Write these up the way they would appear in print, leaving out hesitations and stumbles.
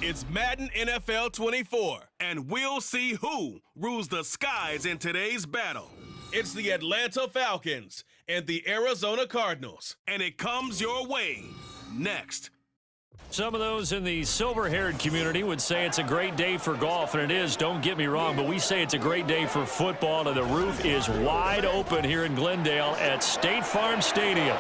It's Madden NFL 24, and we'll see who rules the skies in today's battle. It's the Atlanta Falcons and the Arizona Cardinals, and it comes your way next. Some of those in the silver-haired community would say it's a great day for golf, and it is, don't get me wrong, but we say it's a great day for football, and the roof is wide open here in Glendale at State Farm Stadium.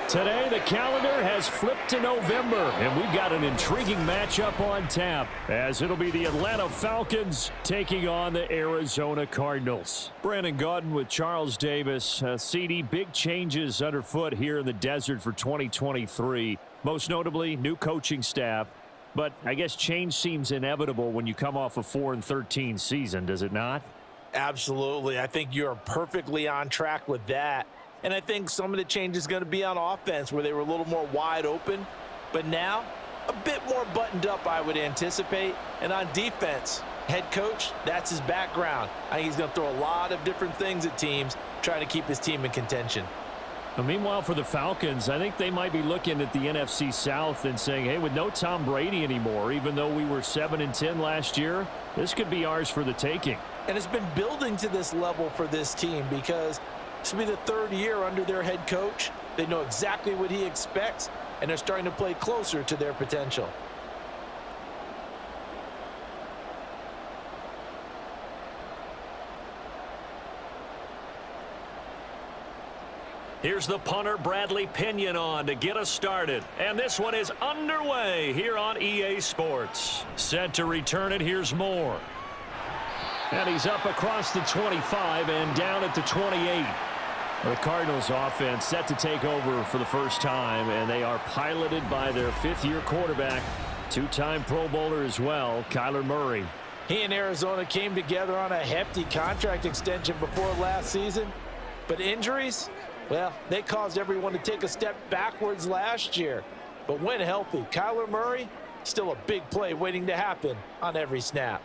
Today, the calendar has flipped to November, and we've got an intriguing matchup on tap, as it'll be the Atlanta Falcons taking on the Arizona Cardinals. Brandon Gaudin with Charles Davis. CD, big changes underfoot here in the desert for 2023. Most notably, new coaching staff. But I guess change seems inevitable when you come off a 4-13 season, does it not? Absolutely. I think you're perfectly on track with that. And I think some of the change is going to be on offense where they were a little more wide open. But now, a bit more buttoned up, I would anticipate. And on defense, head coach, that's his background. I think he's going to throw a lot of different things at teams, trying to keep his team in contention. Meanwhile, for the Falcons, I think they might be looking at the NFC South and saying, hey, with no Tom Brady anymore, even though we were 7-10 last year, this could be ours for the taking. And it's been building to this level for this team because this will be the third year under their head coach. They know exactly what he expects, and they're starting to play closer to their potential. Here's the punter, Bradley Pinion, on to get us started. And this one is underway here on EA Sports. Set to return it, here's Moore. And he's up across the 25 and down at the 28. The Cardinals offense set to take over for the first time, and they are piloted by their fifth-year quarterback, two-time Pro Bowler as well, Kyler Murray. He and Arizona came together on a hefty contract extension before last season, but injuries, well, they caused everyone to take a step backwards last year. But when healthy, Kyler Murray, still a big play waiting to happen on every snap.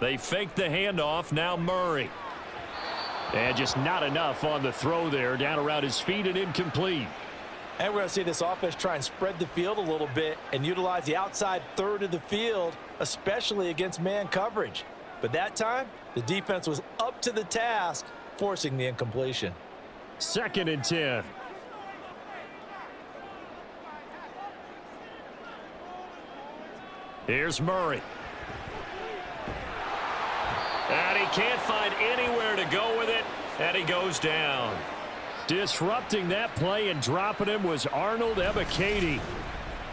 They fake the handoff, now Murray. And just not enough on the throw there, down around his feet and incomplete. And we're going to see this offense try and spread the field a little bit and utilize the outside third of the field, especially against man coverage. But that time, the defense was up to the task, forcing the incompletion. 2nd and 10. Here's Murray. And he can't find anywhere to go with it, and he goes down. Disrupting that play and dropping him was Arnold Ebiketie.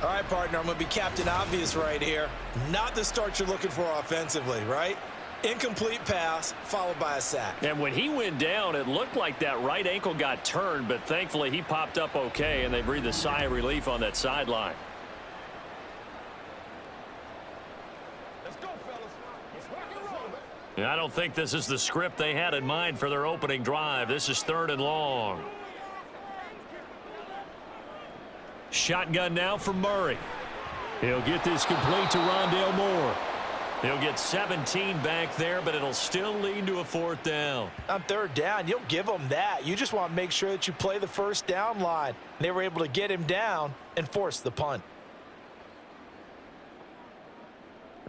All right, partner, I'm going to be Captain Obvious right here. Not the start you're looking for offensively, right? Incomplete pass followed by a sack. And when he went down, it looked like that right ankle got turned, but thankfully he popped up okay, and they breathed a sigh of relief on that sideline. I don't think this is the script they had in mind for their opening drive. This is 3rd and long. Shotgun now for Murray. He'll get this complete to Rondale Moore. He'll get 17 back there, but it'll still lead to a 4th down. On 3rd down, you'll give them that. You just want to make sure that you play the first down line. They were able to get him down and force the punt.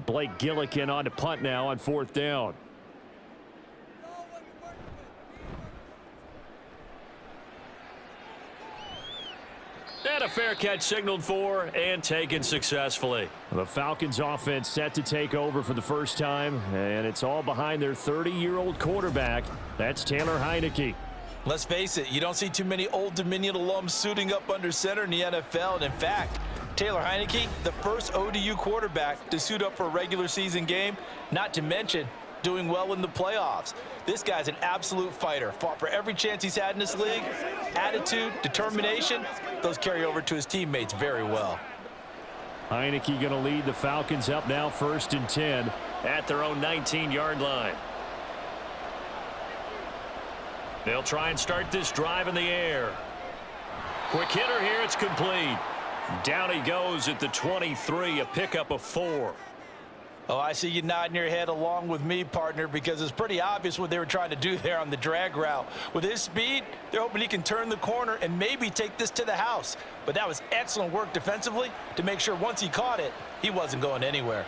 Blake Gillikin on to punt now on 4th down. And a fair catch signaled for and taken successfully. The Falcons offense set to take over for the first time, and it's all behind their 30-year-old quarterback. That's Taylor Heineke. Let's face it, you don't see too many Old Dominion alums suiting up under center in the NFL. And in fact, Taylor Heineke, the first ODU quarterback to suit up for a regular season game, not to mention doing well in the playoffs. This guy's an absolute fighter. Fought for every chance he's had in this league. Attitude, determination, those carry over to his teammates very well. Heineke going to lead the Falcons up now 1st and 10 at their own 19-yard line. They'll try and start this drive in the air. Quick hitter here, it's complete. Down he goes at the 23, a pickup of 4. Oh, I see you nodding your head along with me, partner, because it's pretty obvious what they were trying to do there on the drag route. With his speed, they're hoping he can turn the corner and maybe take this to the house. But that was excellent work defensively to make sure once he caught it, he wasn't going anywhere.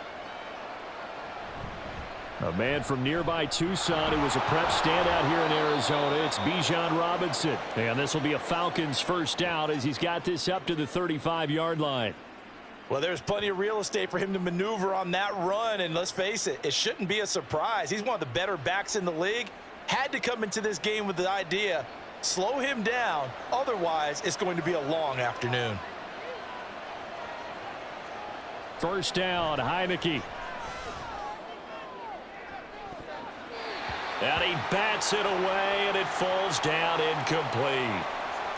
A man from nearby Tucson who was a prep standout here in Arizona. It's Bijan Robinson. And this will be a Falcons first down as he's got this up to the 35-yard line. Well, there's plenty of real estate for him to maneuver on that run, and let's face it, it shouldn't be a surprise. He's one of the better backs in the league. Had to come into this game with the idea, slow him down, otherwise it's going to be a long afternoon. First down, Heineke. And he bats it away, and it falls down incomplete.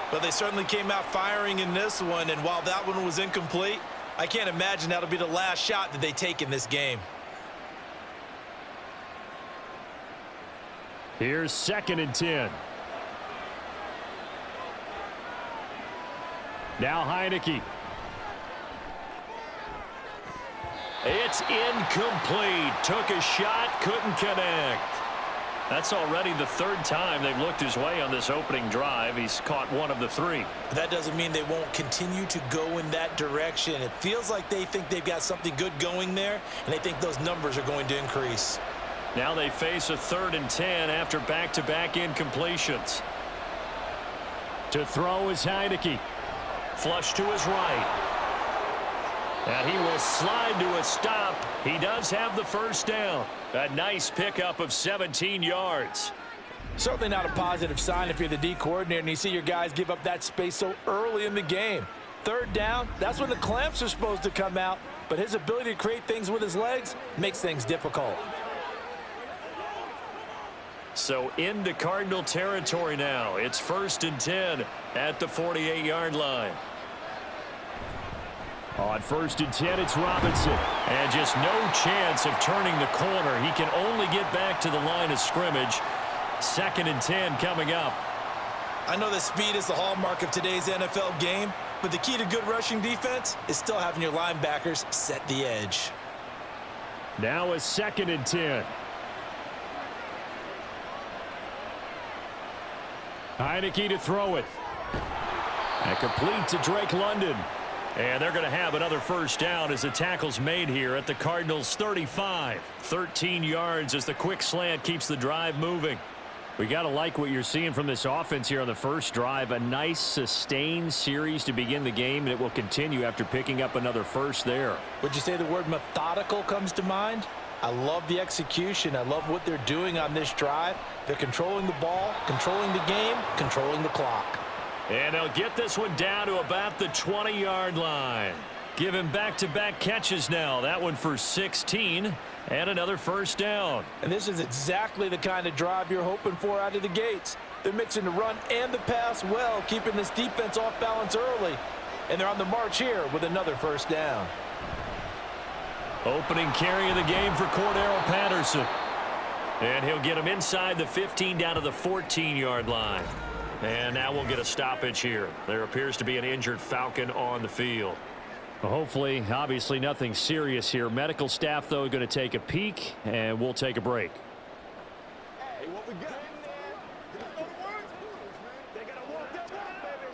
But they certainly came out firing in this one, and while that one was incomplete, I can't imagine that'll be the last shot that they take in this game. Here's 2nd and 10. Now Heineke. It's incomplete. Took a shot, couldn't connect. That's already the 3rd time they've looked his way on this opening drive. He's caught 1 of the 3. That doesn't mean they won't continue to go in that direction. It feels like they think they've got something good going there, and they think those numbers are going to increase. Now they face a 3rd and 10 after back-to-back incompletions. To throw is Heineke. Flush to his right. And he will slide to a stop. He does have the first down. A nice pickup of 17 yards. Certainly not a positive sign if you're the D coordinator and you see your guys give up that space so early in the game. 3rd down, that's when the clamps are supposed to come out, but his ability to create things with his legs makes things difficult. So into Cardinal territory now. It's 1st and 10 at the 48-yard line. On 1st and 10, it's Robinson. And just no chance of turning the corner. He can only get back to the line of scrimmage. 2nd and 10 coming up. I know that speed is the hallmark of today's NFL game, but the key to good rushing defense is still having your linebackers set the edge. Now a 2nd and 10. Heineke to throw it. And complete to Drake London. And they're going to have another first down as the tackle's made here at the Cardinals' 35. 13 yards as the quick slant keeps the drive moving. We got to like what you're seeing from this offense here on the first drive. A nice sustained series to begin the game, and it will continue after picking up another first there. Would you say the word methodical comes to mind? I love the execution. I love what they're doing on this drive. They're controlling the ball, controlling the game, controlling the clock. And they'll get this one down to about the 20-yard line. Give him back-to-back catches now. That one for 16 and another first down. And this is exactly the kind of drive you're hoping for out of the gates. They're mixing the run and the pass well, keeping this defense off balance early. And they're on the march here with another first down. Opening carry of the game for Cordero Patterson. And he'll get him inside the 15 down to the 14-yard line. And now we'll get a stoppage here. There appears to be an injured Falcon on the field. Well, hopefully, obviously nothing serious here. Medical staff, though, going to take a peek, and we'll take a break. Hey, what we got? They gotta walk that walk, baby.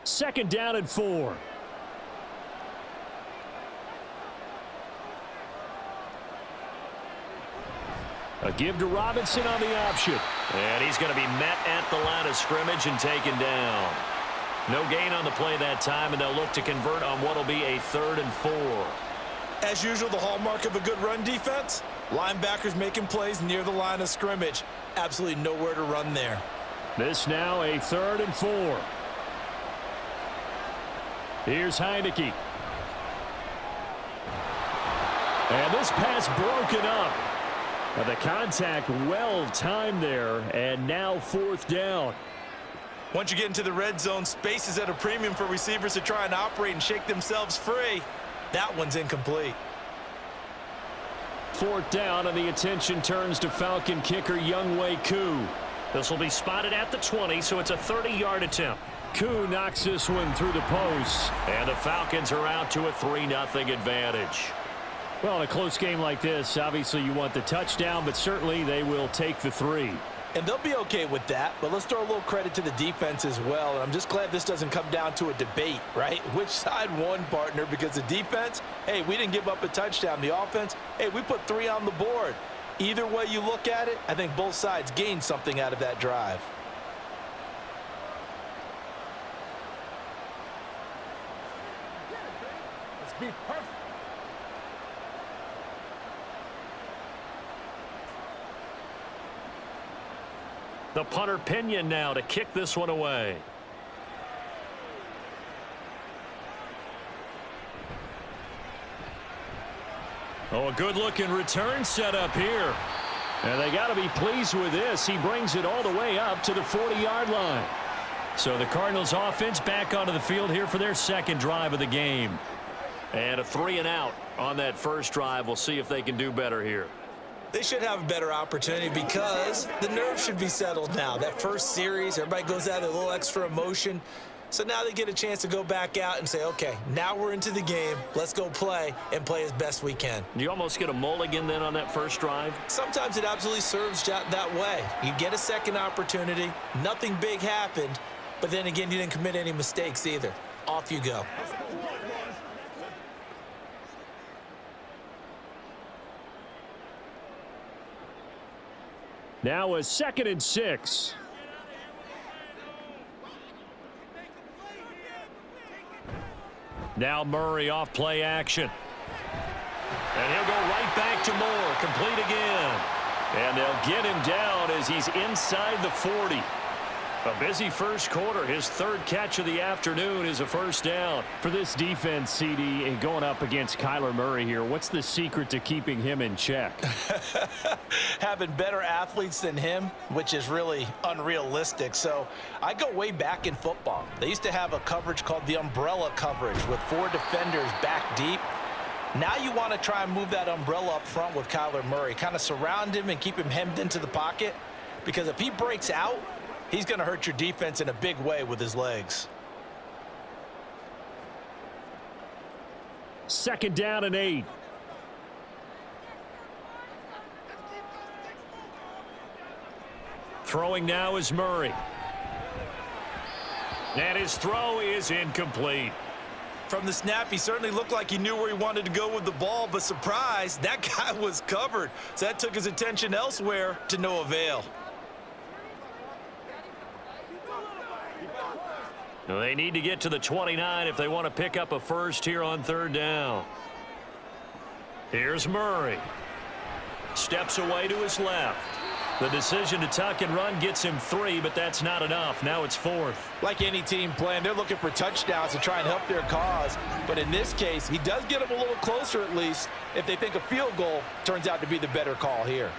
Second down and 4. A give to Robinson on the option. And he's going to be met at the line of scrimmage and taken down. No gain on the play that time, and they'll look to convert on what will be a 3rd and 4. As usual, the hallmark of a good run defense, linebackers making plays near the line of scrimmage. Absolutely nowhere to run there. This now a 3rd and 4. Here's Heineke. And this pass broken up. The contact well timed there, and now 4th down. Once you get into the red zone, space is at a premium for receivers to try and operate and shake themselves free. That one's incomplete. 4th down, and the attention turns to Falcon kicker Younghoe Koo. This will be spotted at the 20, so it's a 30-yard attempt. Koo knocks this one through the post. And the Falcons are out to a 3-0 advantage. Well, in a close game like this, obviously you want the touchdown, but certainly they will take the 3. And they'll be okay with that, but let's throw a little credit to the defense as well. And I'm just glad this doesn't come down to a debate, right? Which side won, partner? Because the defense, hey, we didn't give up a touchdown. The offense, hey, we put 3 on the board. Either way you look at it, I think both sides gained something out of that drive. Let's be perfect. The punter Pinion now to kick this one away. Oh, a good-looking return set up here. And they got to be pleased with this. He brings it all the way up to the 40-yard line. So the Cardinals offense back onto the field here for their second drive of the game. And a 3-and-out on that first drive. We'll see if they can do better here. They should have a better opportunity because the nerves should be settled now. That first series, everybody goes out with a little extra emotion. So now they get a chance to go back out and say, okay, now we're into the game. Let's go play and play as best we can. Do you almost get a mulligan then on that first drive? Sometimes it absolutely serves that way. You get a second opportunity. Nothing big happened. But then again, you didn't commit any mistakes either. Off you go. Now a 2nd and 6. Now Murray off play action. And he'll go right back to Moore. Complete again. And they'll get him down as he's inside the 40. A busy first quarter. His 3rd catch of the afternoon is a first down. For this defense, CD, and going up against Kyler Murray here, what's the secret to keeping him in check? Having better athletes than him, which is really unrealistic. So I go way back in football. They used to have a coverage called the umbrella coverage with 4 defenders back deep. Now you want to try and move that umbrella up front with Kyler Murray. Kind of surround him and keep him hemmed into the pocket. Because if he breaks out, he's going to hurt your defense in a big way with his legs. 2nd down and 8. Throwing now is Murray. And his throw is incomplete. From the snap, he certainly looked like he knew where he wanted to go with the ball, but surprise, that guy was covered. So that took his attention elsewhere to no avail. They need to get to the 29 if they want to pick up a first here on 3rd down. Here's Murray. Steps away to his left. The decision to tuck and run gets him 3, but that's not enough. Now it's 4th. Like any team playing, they're looking for touchdowns to try and help their cause. But in this case, he does get them a little closer at least if they think a field goal turns out to be the better call here.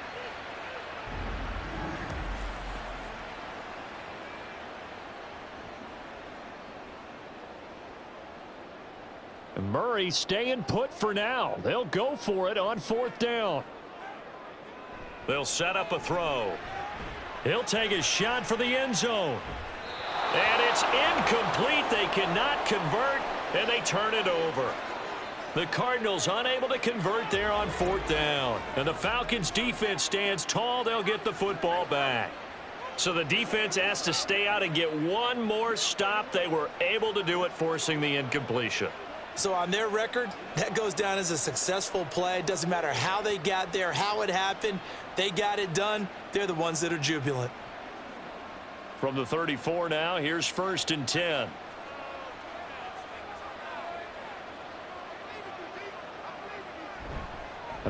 Murray staying put for now. They'll go for it on 4th down. They'll set up a throw. He'll take a shot for the end zone. And it's incomplete. They cannot convert, and they turn it over. The Cardinals unable to convert there on 4th down. And the Falcons defense stands tall. They'll get the football back. So the defense has to stay out and get one more stop. They were able to do it, forcing the incompletion. So on their record, that goes down as a successful play. It doesn't matter how they got there, how it happened. They got it done. They're the ones that are jubilant. From the 34 now, here's 1st and 10.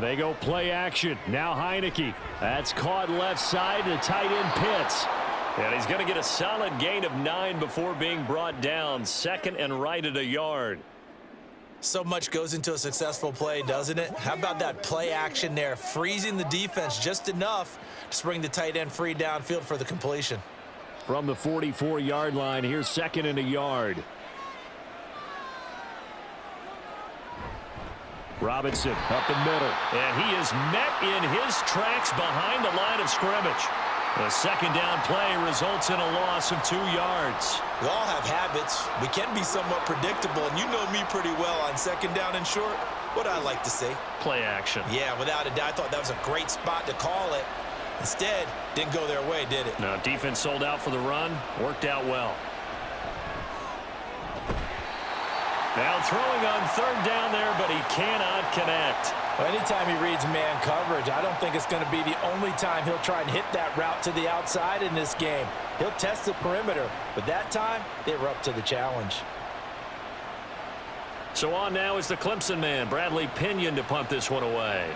They go play action. Now Heineke. That's caught left side. The tight end Pitts. And he's going to get a solid gain of 9 before being brought down. 2nd and right at a yard. So much goes into a successful play, doesn't it? How about that play action there? Freezing the defense just enough to bring the tight end free downfield for the completion. From the 44-yard line, here's 2nd and a yard. Robinson up the middle. And he is met in his tracks behind the line of scrimmage. The second down play results in a loss of 2 yards. We all have habits. We can be somewhat predictable, and you know me pretty well on second down and short. What I like to say? Play action. Yeah, without a doubt, I thought that was a great spot to call it. Instead, didn't go their way, did it? No, defense sold out for the run. Worked out well. Now throwing on third down there, but he cannot connect. Well, anytime he reads man coverage, I don't think it's going to be the only time he'll try and hit that route to the outside in this game. He'll test the perimeter, but that time, they were up to the challenge. So on now is the Clemson man, Bradley Pinion, to punt this one away.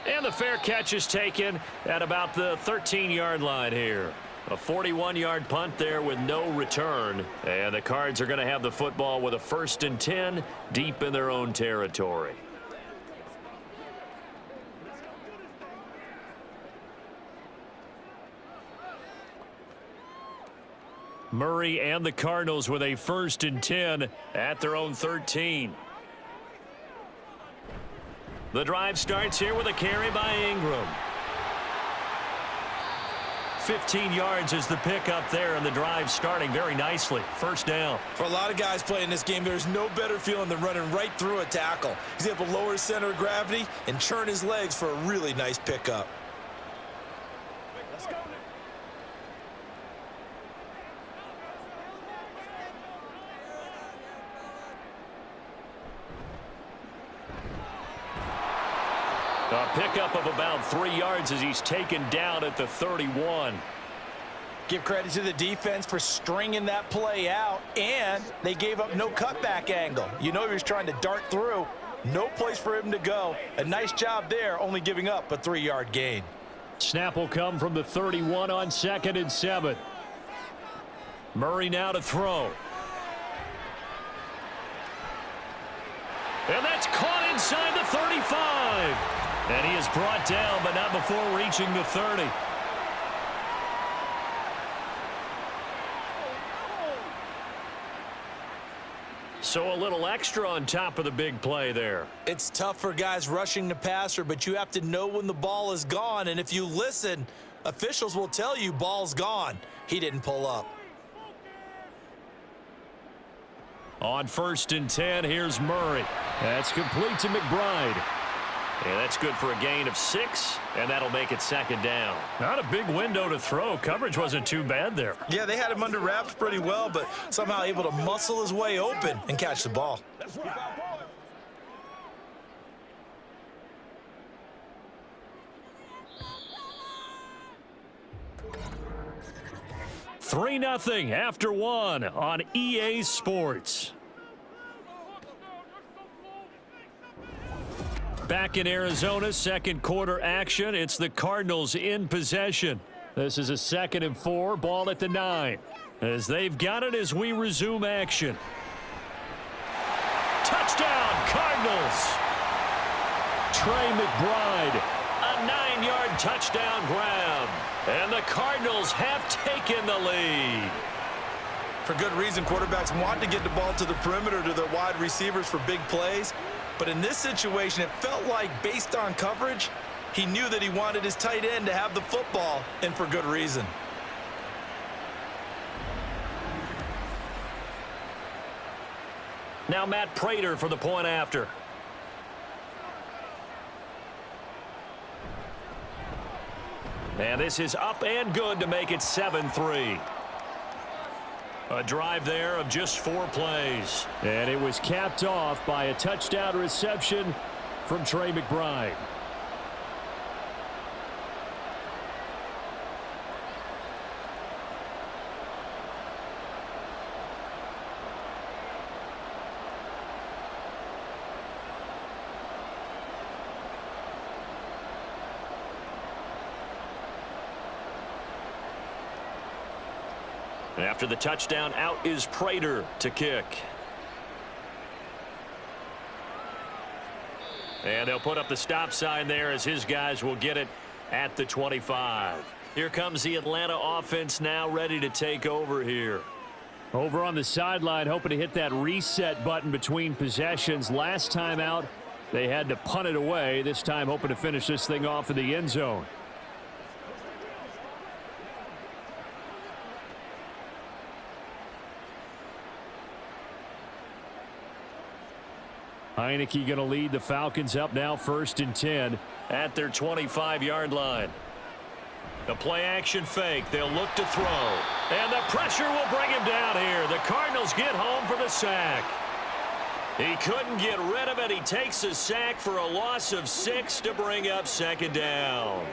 And the fair catch is taken at about the 13-yard line here. A 41-yard punt there with no return. And the Cards are going to have the football with a 1st and 10 deep in their own territory. Murray and the Cardinals with a 1st and 10 at their own 13. The drive starts here with a carry by Ingram. 15 yards is the pickup there, and the drive starting very nicely. 1st down. For a lot of guys playing this game, there's no better feeling than running right through a tackle. He's able to lower his center of gravity and churn his legs for a really nice pickup. Let's go. A pickup of about 3 yards as he's taken down at the 31. Give credit to the defense for stringing that play out, and they gave up no cutback angle. You know he was trying to dart through. No place for him to go. A nice job there, only giving up a 3-yard gain. Snap will come from the 31 on 2nd and 7. Murray now to throw. And that's caught inside the 35. And he is brought down, but not before reaching the 30. So a little extra on top of the big play there. It's tough for guys rushing the passer, but you have to know when the ball is gone. And if you listen, officials will tell you ball's gone. He didn't pull up. On 1st and 10, here's Murray. That's complete to McBride. And that's good for a gain of 6, and that'll make it 2nd down. Not a big window to throw. Coverage wasn't too bad there. Yeah, they had him under wraps pretty well, but somehow able to muscle his way open and catch the ball. Let's keep our ball. 3-0 after 1 on EA Sports. Back in Arizona, 2nd quarter action. It's the Cardinals in possession. This is a 2nd and 4, ball at the 9. As they've got it as we resume action. Touchdown, Cardinals! Trey McBride, a 9-yard touchdown grab. And the Cardinals have taken the lead. For good reason, quarterbacks want to get the ball to the perimeter to their wide receivers for big plays. But in this situation, it felt like, based on coverage, he knew that he wanted his tight end to have the football, and for good reason. Now Matt Prater for the point after. And this is up and good to make it 7-3. A drive there of just 4 plays. And it was capped off by a touchdown reception from Trey McBride. After the touchdown, out is Prater to kick. And they'll put up the stop sign there as his guys will get it at the 25. Here comes the Atlanta offense now ready to take over here. Over on the sideline, hoping to hit that reset button between possessions. Last time out, They had to punt it away, this time hoping to finish this thing off in the end zone. Heineke going to lead the Falcons up now 1st and 10 at their 25-yard line. The play-action fake. They'll look to throw. And the pressure will bring him down here. The Cardinals get home for the sack. He couldn't get rid of it. He takes a sack for a loss of 6 to bring up 2nd down.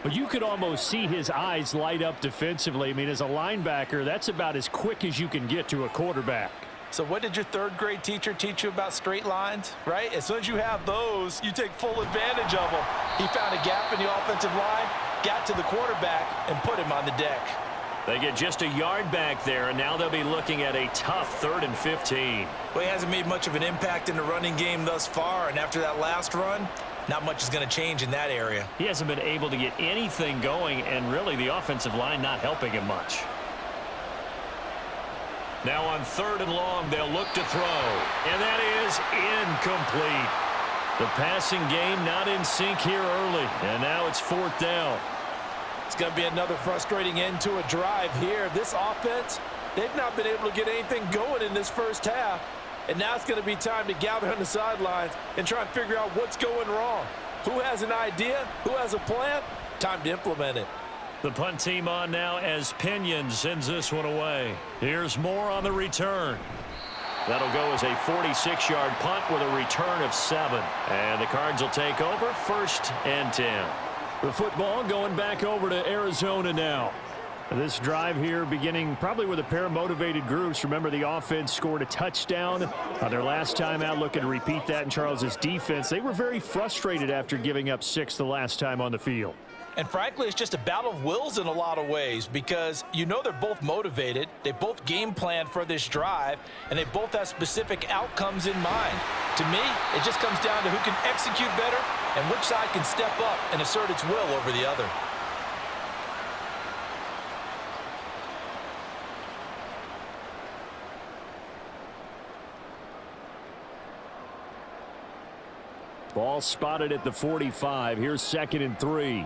But you could almost see his eyes light up defensively. I mean, as a linebacker, that's about as quick as you can get to a quarterback. So what did your 3rd grade teacher teach you about straight lines, right? As soon as you have those, you take full advantage of them. He found a gap in the offensive line, got to the quarterback, and put him on the deck. They get just a yard back there, and now they'll be looking at a tough 3rd and 15. Well, he hasn't made much of an impact in the running game thus far, and after that last run, not much is going to change in that area. He hasn't been able to get anything going, and really the offensive line not helping him much. Now on 3rd and long, they'll look to throw, and that is incomplete. The passing game not in sync here early, and now it's 4th down. It's going to be another frustrating end to a drive here. This offense, they've not been able to get anything going in this first half, and now it's going to be time to gather on the sidelines and try and figure out what's going wrong. Who has an idea? Who has a plan? Time to implement it. The punt team on now as Pinion sends this one away. Here's Moore on the return. That'll go as a 46-yard punt with a return of 7. And the Cards will take over 1st and 10. The football going back over to Arizona now. This drive here beginning probably with a pair of motivated groups. Remember, the offense scored a touchdown on their last time out, looking to repeat that in Charles's defense. They were very frustrated after giving up 6 the last time on the field. And frankly, it's just a battle of wills in a lot of ways because you know they're both motivated, they both game planned for this drive, and they both have specific outcomes in mind. To me, it just comes down to who can execute better and which side can step up and assert its will over the other. Ball spotted at the 45. Here's 2nd and 3.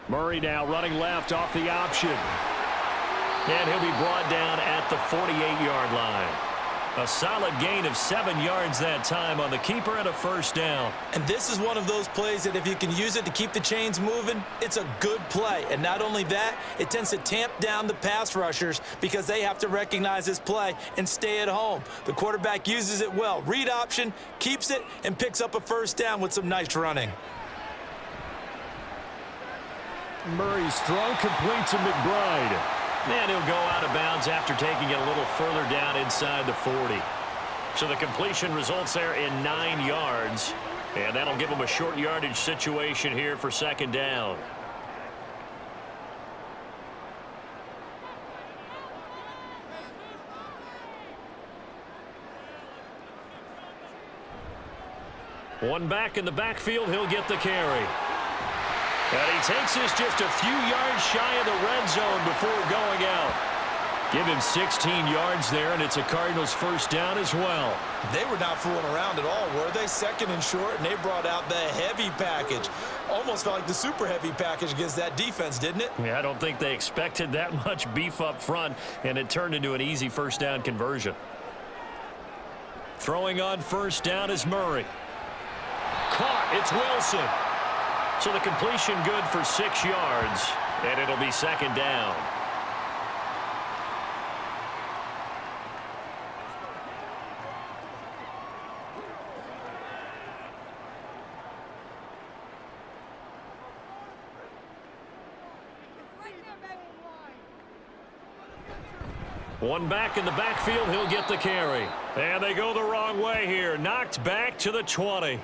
Murray now running left off the option. And he'll be brought down at the 48-yard line. A solid gain of 7 yards that time on the keeper and a 1st down. And this is one of those plays that if you can use it to keep the chains moving, it's a good play. And not only that, it tends to tamp down the pass rushers because they have to recognize this play and stay at home. The quarterback uses it well. Read option, keeps it, and picks up a 1st down with some nice running. Murray's throw complete to McBride. And he'll go out of bounds after taking it a little further down inside the 40. So the completion results there in 9 yards. And that'll give him a short yardage situation here for 2nd down. One back in the backfield, he'll get the carry. And he takes this just a few yards shy of the red zone before going out. Give him 16 yards there, and it's a Cardinals 1st down as well. They were not fooling around at all, were they? 2nd and short, and they brought out the heavy package. Almost felt like the super heavy package against that defense, didn't it? Yeah, I don't think they expected that much beef up front, and it turned into an easy 1st down conversion. Throwing on 1st down is Murray. Caught. It's Wilson. So the completion good for 6 yards, and it'll be 2nd down. One back in the backfield, he'll get the carry. And they go the wrong way here. Knocked back to the 20.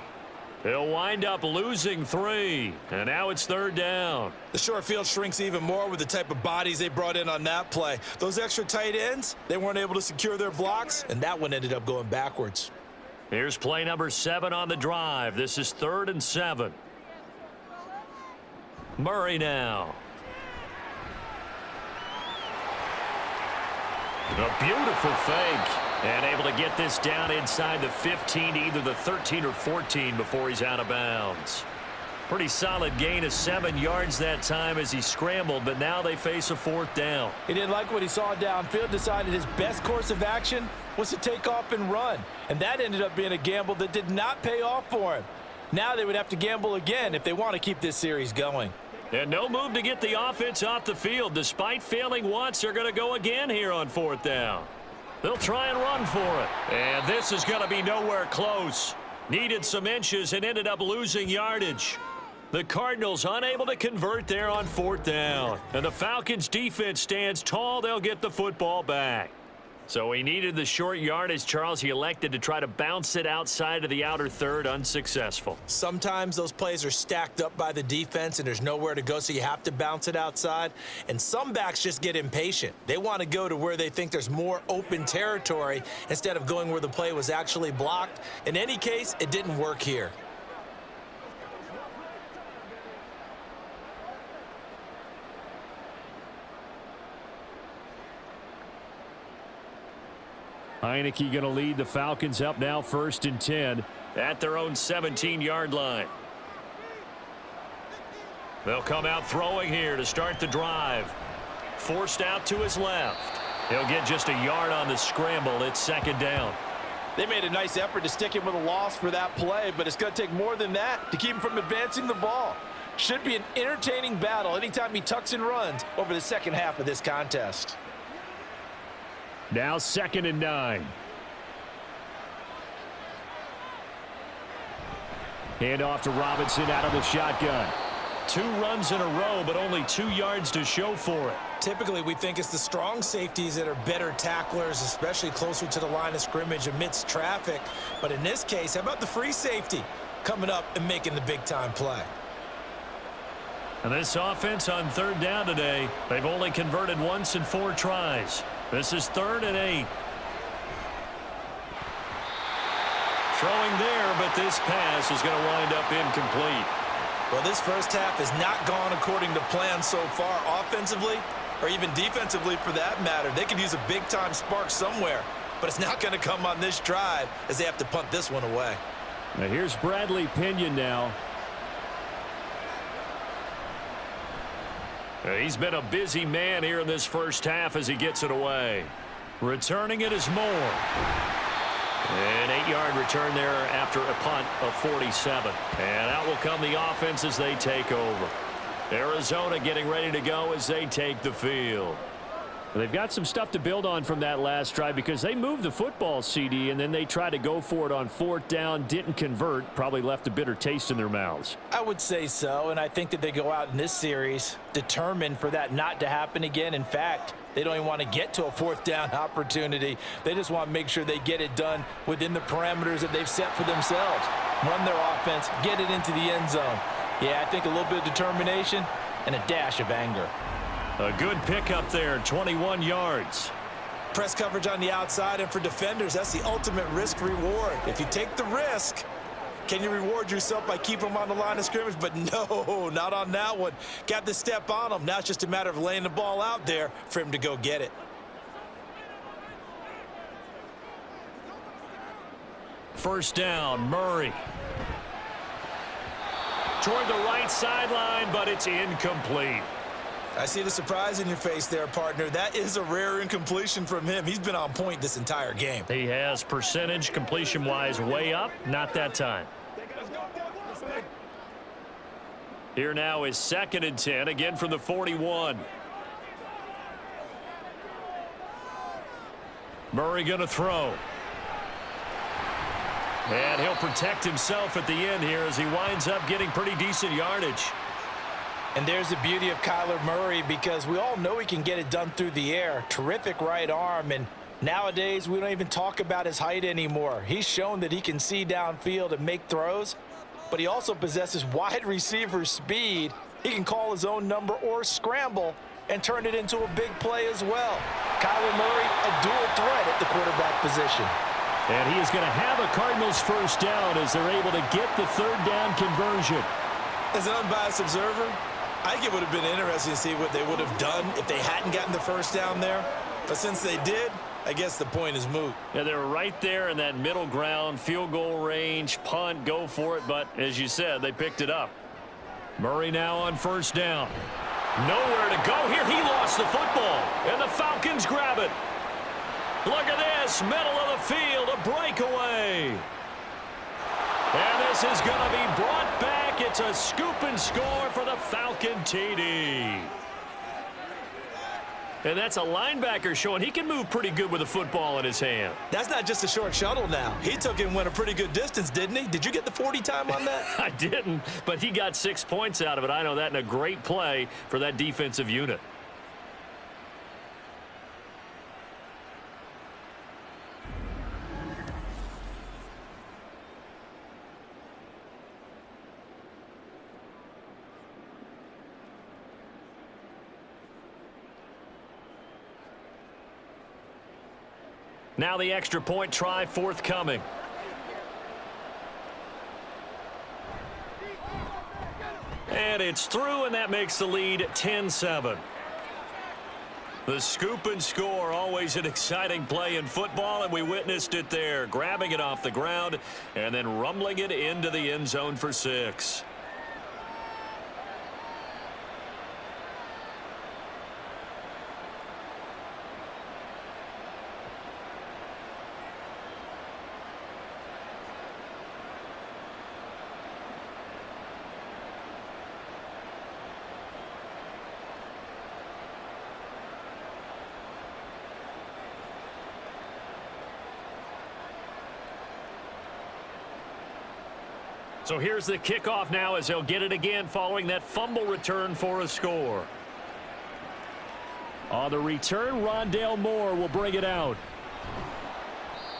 They'll wind up losing 3, and now it's 3rd down. The short field shrinks even more with the type of bodies they brought in on that play. Those extra tight ends, they weren't able to secure their blocks, and that one ended up going backwards. Here's play number 7 on the drive. This is 3rd and 7. Murray now. A beautiful fake. And able to get this down inside the 15 to either the 13 or 14 before he's out of bounds. Pretty solid gain of 7 yards that time as he scrambled, but now they face a 4th down. He didn't like what he saw downfield, decided his best course of action was to take off and run. And that ended up being a gamble that did not pay off for him. Now they would have to gamble again if they want to keep this series going. And no move to get the offense off the field. Despite failing once, they're going to go again here on 4th down. They'll try and run for it. And this is going to be nowhere close. Needed some inches and ended up losing yardage. The Cardinals unable to convert there on 4th down. And the Falcons defense stands tall. They'll get the football back. So he needed the short yardage, Charles. He elected to try to bounce it outside of the outer third, unsuccessful. Sometimes those plays are stacked up by the defense and there's nowhere to go, so you have to bounce it outside. And some backs just get impatient. They want to go to where they think there's more open territory instead of going where the play was actually blocked. In any case, it didn't work here. Heineke going to lead the Falcons up now 1st and 10 at their own 17-yard line. They'll come out throwing here to start the drive. Forced out to his left. He'll get just a yard on the scramble. It's 2nd down. They made a nice effort to stick him with a loss for that play, but it's going to take more than that to keep him from advancing the ball. Should be an entertaining battle anytime he tucks and runs over the second half of this contest. Now 2nd and 9. Hand off to Robinson out of the shotgun. 2 runs in a row, but only 2 yards to show for it. Typically, we think it's the strong safeties that are better tacklers, especially closer to the line of scrimmage amidst traffic. But in this case, how about the free safety coming up and making the big-time play? And this offense on 3rd down today, they've only converted once in 4 tries. This is 3rd and 8. Throwing there, but this pass is going to wind up incomplete. Well, this first half has not gone according to plan so far offensively, or even defensively for that matter. They could use a big-time spark somewhere, but it's not going to come on this drive as they have to punt this one away. Now here's Bradley Pinion now. He's been a busy man here in this first half as he gets it away. Returning it is Moore. An 8-yard return there after a punt of 47. And out will come the offense as they take over. Arizona getting ready to go as they take the field. They've got some stuff to build on from that last drive because they moved the football, CD, and then they tried to go for it on 4th down, didn't convert, probably left a bitter taste in their mouths. I would say so, and I think that they go out in this series determined for that not to happen again. In fact, they don't even want to get to a 4th down opportunity. They just want to make sure they get it done within the parameters that they've set for themselves. Run their offense, get it into the end zone. Yeah, I think a little bit of determination and a dash of anger. A good pickup there, 21 yards. Press coverage on the outside, and for defenders, that's the ultimate risk-reward. If you take the risk, can you reward yourself by keeping them on the line of scrimmage? But no, not on that one. Got to step on them. Now it's just a matter of laying the ball out there for him to go get it. First down, Murray. Toward the right sideline, but it's incomplete. I see the surprise in your face there, partner. That is a rare incompletion from him. He's been on point this entire game. He has percentage completion-wise way up. Not that time. Here now is 2nd and 10, again from the 41. Murray going to throw. And he'll protect himself at the end here as he winds up getting pretty decent yardage. And there's the beauty of Kyler Murray, because we all know he can get it done through the air. Terrific right arm, and nowadays we don't even talk about his height anymore. He's shown that he can see downfield and make throws, but he also possesses wide receiver speed. He can call his own number or scramble and turn it into a big play as well. Kyler Murray, a dual threat at the quarterback position. And he is going to have a Cardinals first down as they're able to get the 3rd down conversion. As an unbiased observer, I think it would have been interesting to see what they would have done if they hadn't gotten the first down there. But since they did, I guess the point is moot. Yeah, they were right there in that middle ground, field goal range, punt, go for it. But as you said, they picked it up. Murray now on first down. Nowhere to go here. He lost the football, and the Falcons grab it. Look at this, middle of the field, a breakaway. And this is going to be brought back. It's a scoop and score for the Falcon TD. And that's a linebacker showing he can move pretty good with a football in his hand. That's not just a short shuttle now. He took it and went a pretty good distance, didn't he? Did you get the 40 time on that? I didn't, but he got 6 points out of it. I know that, in a great play for that defensive unit. Now the extra point try forthcoming. And it's through, and that makes the lead 10-7. The scoop and score, always an exciting play in football, and we witnessed it there, grabbing it off the ground and then rumbling it into the end zone for 6. So here's the kickoff now as they'll get it again following that fumble return for a score. On the return, Rondale Moore will bring it out.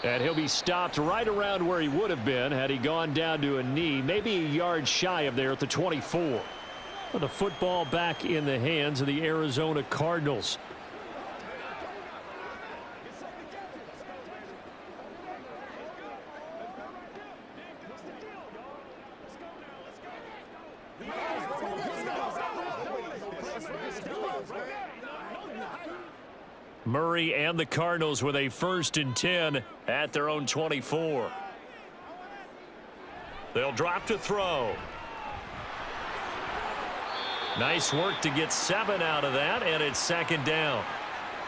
And he'll be stopped right around where he would have been had he gone down to a knee, maybe a yard shy of there at the 24. With the football back in the hands of the Arizona Cardinals. Murray and the Cardinals with a 1st and 10 at their own 24. They'll drop to throw. Nice work to get 7 out of that, and it's 2nd down.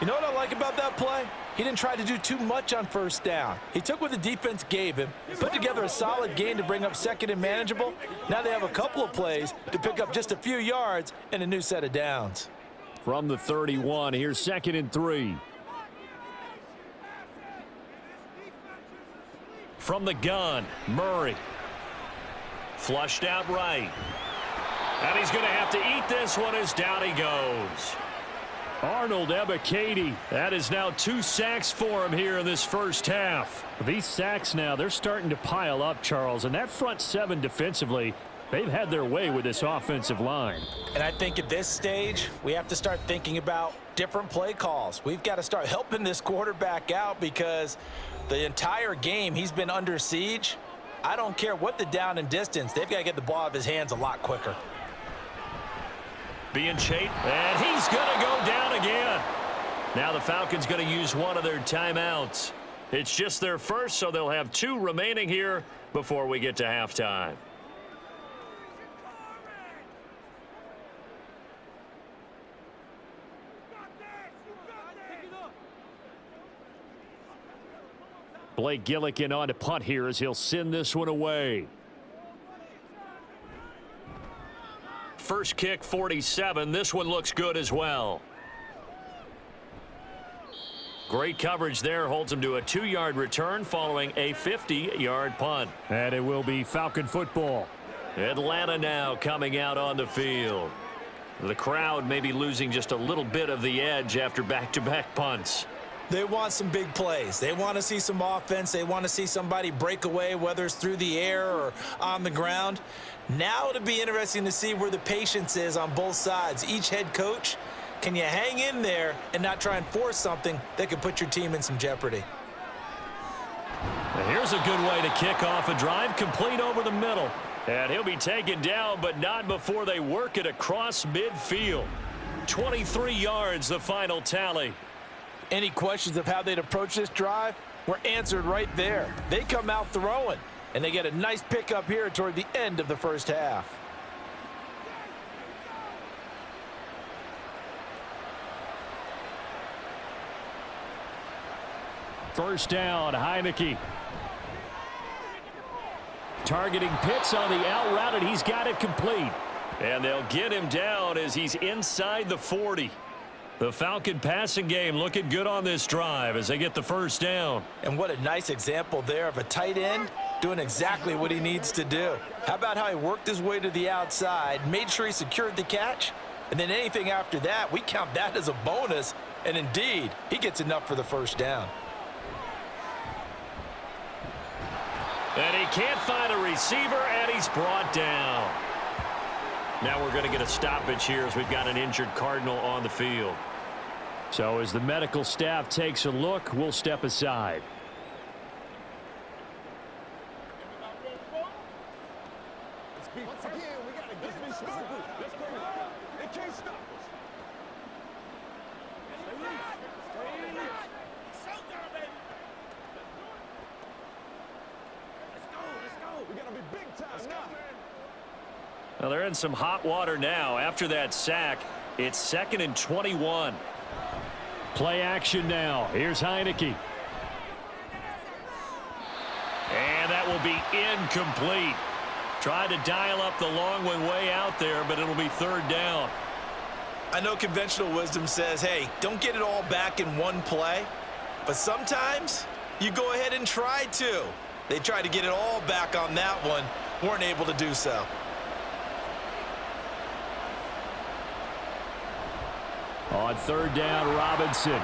You know what I like about that play? He didn't try to do too much on 1st down. He took what the defense gave him, put together a solid gain to bring up 2nd and manageable. Now they have a couple of plays to pick up just a few yards and a new set of downs. From the 31, here's 2nd and 3. From the gun, Murray. Flushed out right. And he's going to have to eat this one as down he goes. Arnold Ebiketie. That is now 2 sacks for him here in this first half. These sacks now, they're starting to pile up, Charles. And that front 7 defensively, they've had their way with this offensive line. And I think at this stage, we have to start thinking about different play calls. We've got to start helping this quarterback out because the entire game he's been under siege. I don't care what the down and distance. They've got to get the ball out of his hands a lot quicker. Being chased, and he's going to go down again. Now the Falcons going to use one of their timeouts. It's just their first, so they'll have 2 remaining here before we get to halftime. Blake Gillikin on to punt here as he'll send this one away. First kick, 47. This one looks good as well. Great coverage there. Holds him to a 2-yard return following a 50-yard punt. And it will be Falcon football. Atlanta now coming out on the field. The crowd may be losing just a little bit of the edge after back-to-back punts. They want some big plays. They want to see some offense. They want to see somebody break away, whether it's through the air or on the ground. Now it'll be interesting to see where the patience is on both sides. Each head coach, can you hang in there and not try and force something that could put your team in some jeopardy? And here's a good way to kick off a drive, complete over the middle. And he'll be taken down, but not before they work it across midfield. 23 yards, the final tally. Any questions of how they'd approach this drive were answered right there. They come out throwing, and they get a nice pickup here toward the end of the first half. First down, Heineke. Targeting Pitts on the out route, and he's got it complete. And they'll get him down as he's inside the 40. The Falcon passing game looking good on this drive as they get the first down. And what a nice example there of a tight end doing exactly what he needs to do. How about how he worked his way to the outside, made sure he secured the catch, and then anything after that, we count that as a bonus. And indeed, he gets enough for the first down. And he can't find a receiver, and he's brought down. Now we're going to get a stoppage here as we've got an injured Cardinal on the field. So as the medical staff takes a look, we'll step aside. Once again, we got to get this smart. Let's go. They can't stop us. We got to be big time now. Well, they're in some hot water now. After that sack, it's 2nd and 21. Play action now. Here's Heineke. And that will be incomplete. Tried to dial up the long one way out there, but it'll be 3rd down. I know conventional wisdom says, hey, don't get it all back in one play. But sometimes you go ahead and try to. They tried to get it all back on that one. Weren't able to do so. On 3rd down, Robinson.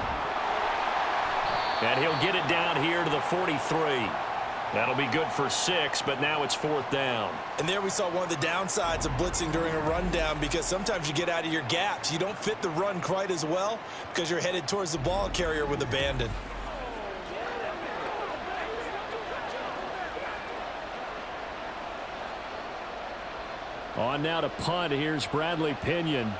And he'll get it down here to the 43. That'll be good for 6, but now it's 4th down. And there we saw one of the downsides of blitzing during a rundown, because sometimes you get out of your gaps. You don't fit the run quite as well because you're headed towards the ball carrier with abandon. On now to punt. Here's Bradley Pinion.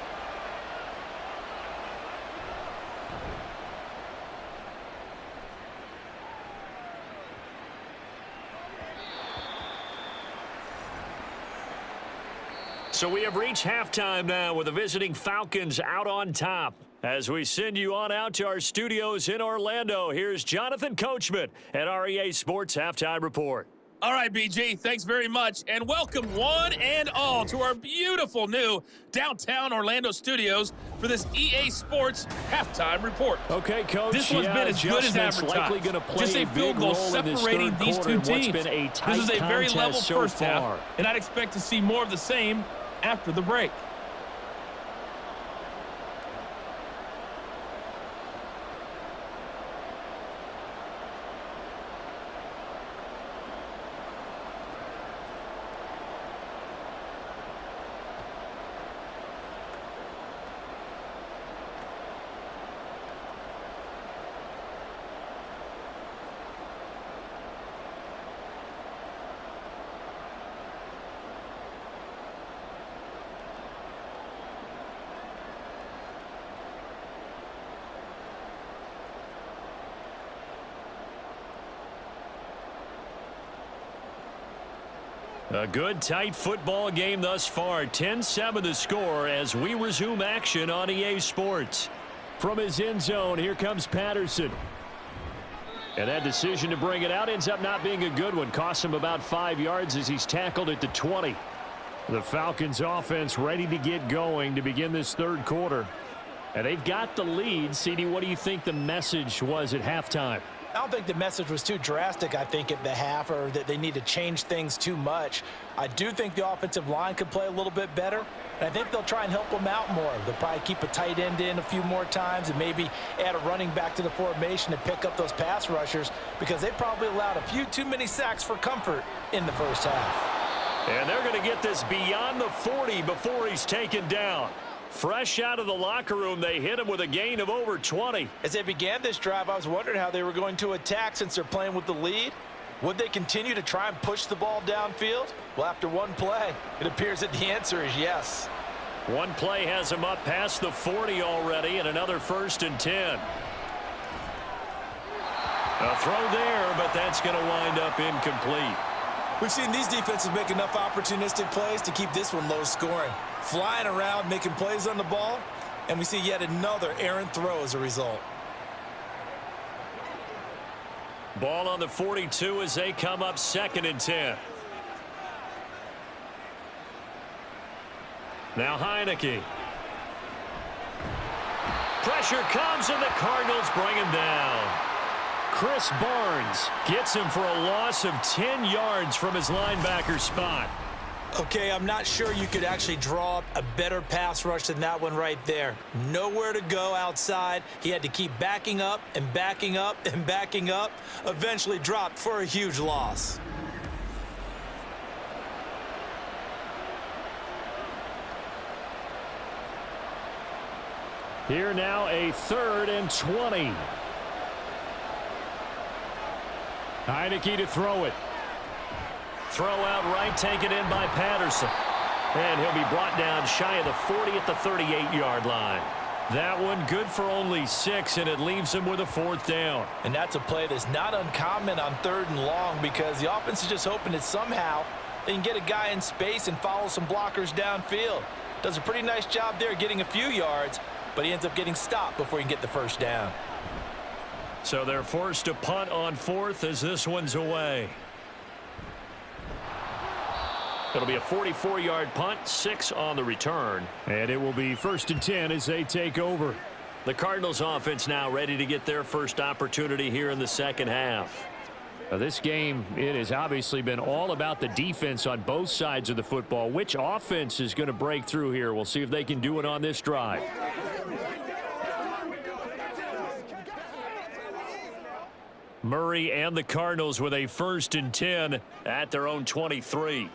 So we have reached halftime now with the visiting Falcons out on top. As we send you on out to our studios in Orlando, here's Jonathan Coachman at REA Sports Halftime Report. All right, BG, thanks very much, and welcome one and all to our beautiful new downtown Orlando studios for this EA Sports Halftime Report. Okay, Coach. This one's been as good as advertised. Likely going to play just a field goal separating these two teams. Been a tight this is a very level so first far. half, and I'd expect to see more of the same after the break. A good, tight football game thus far. 10-7 the score as we resume action on EA Sports. From his end zone, here comes Patterson. And that decision to bring it out ends up not being a good one. Costs him about 5 yards as he's tackled at the 20. The Falcons offense ready to get going to begin this 3rd quarter. And they've got the lead. CD, what do you think the message was at halftime? I don't think the message was too drastic, I think, at the half, or that they need to change things too much. I do think the offensive line could play a little bit better, and I think they'll try and help them out more. They'll probably keep a tight end in a few more times and maybe add a running back to the formation to pick up those pass rushers, because they probably allowed a few too many sacks for comfort in the first half. And they're going to get this beyond the 40 before he's taken down. Fresh out of the locker room, they hit him with a gain of over 20. As they began this drive, I was wondering how they were going to attack since they're playing with the lead. Would they continue to try and push the ball downfield? Well, after one play, it appears that the answer is yes. One play has him up past the 40 already, and another 1st and 10. A throw there, but that's going to wind up incomplete. We've seen these defenses make enough opportunistic plays to keep this one low scoring. Flying around, making plays on the ball, and we see yet another errant throw as a result. Ball on the 42 as they come up 2nd and 10. Now Heineke. Pressure comes and the Cardinals bring him down. Chris Barnes gets him for a loss of 10 yards from his linebacker spot. Okay, I'm not sure you could actually draw up a better pass rush than that one right there. Nowhere to go outside. He had to keep backing up and backing up and backing up. Eventually dropped for a huge loss. Here now a 3rd and 20. Heineke to throw it. Throw out right, taken in by Patterson. And he'll be brought down shy of the 40 at the 38-yard line. That one good for only 6, and it leaves him with a 4th down. And that's a play that's not uncommon on 3rd and long because the offense is just hoping that somehow they can get a guy in space and follow some blockers downfield. Does a pretty nice job there getting a few yards, but he ends up getting stopped before he can get the 1st down. So they're forced to punt on 4th as this one's away. It'll be a 44-yard punt, 6 on the return. And it will be 1st and 10 as they take over. The Cardinals offense now ready to get their first opportunity here in the 2nd half. Now this game, it has obviously been all about the defense on both sides of the football. Which offense is going to break through here? We'll see if they can do it on this drive. Murray and the Cardinals with a 1st and 10 at their own 23.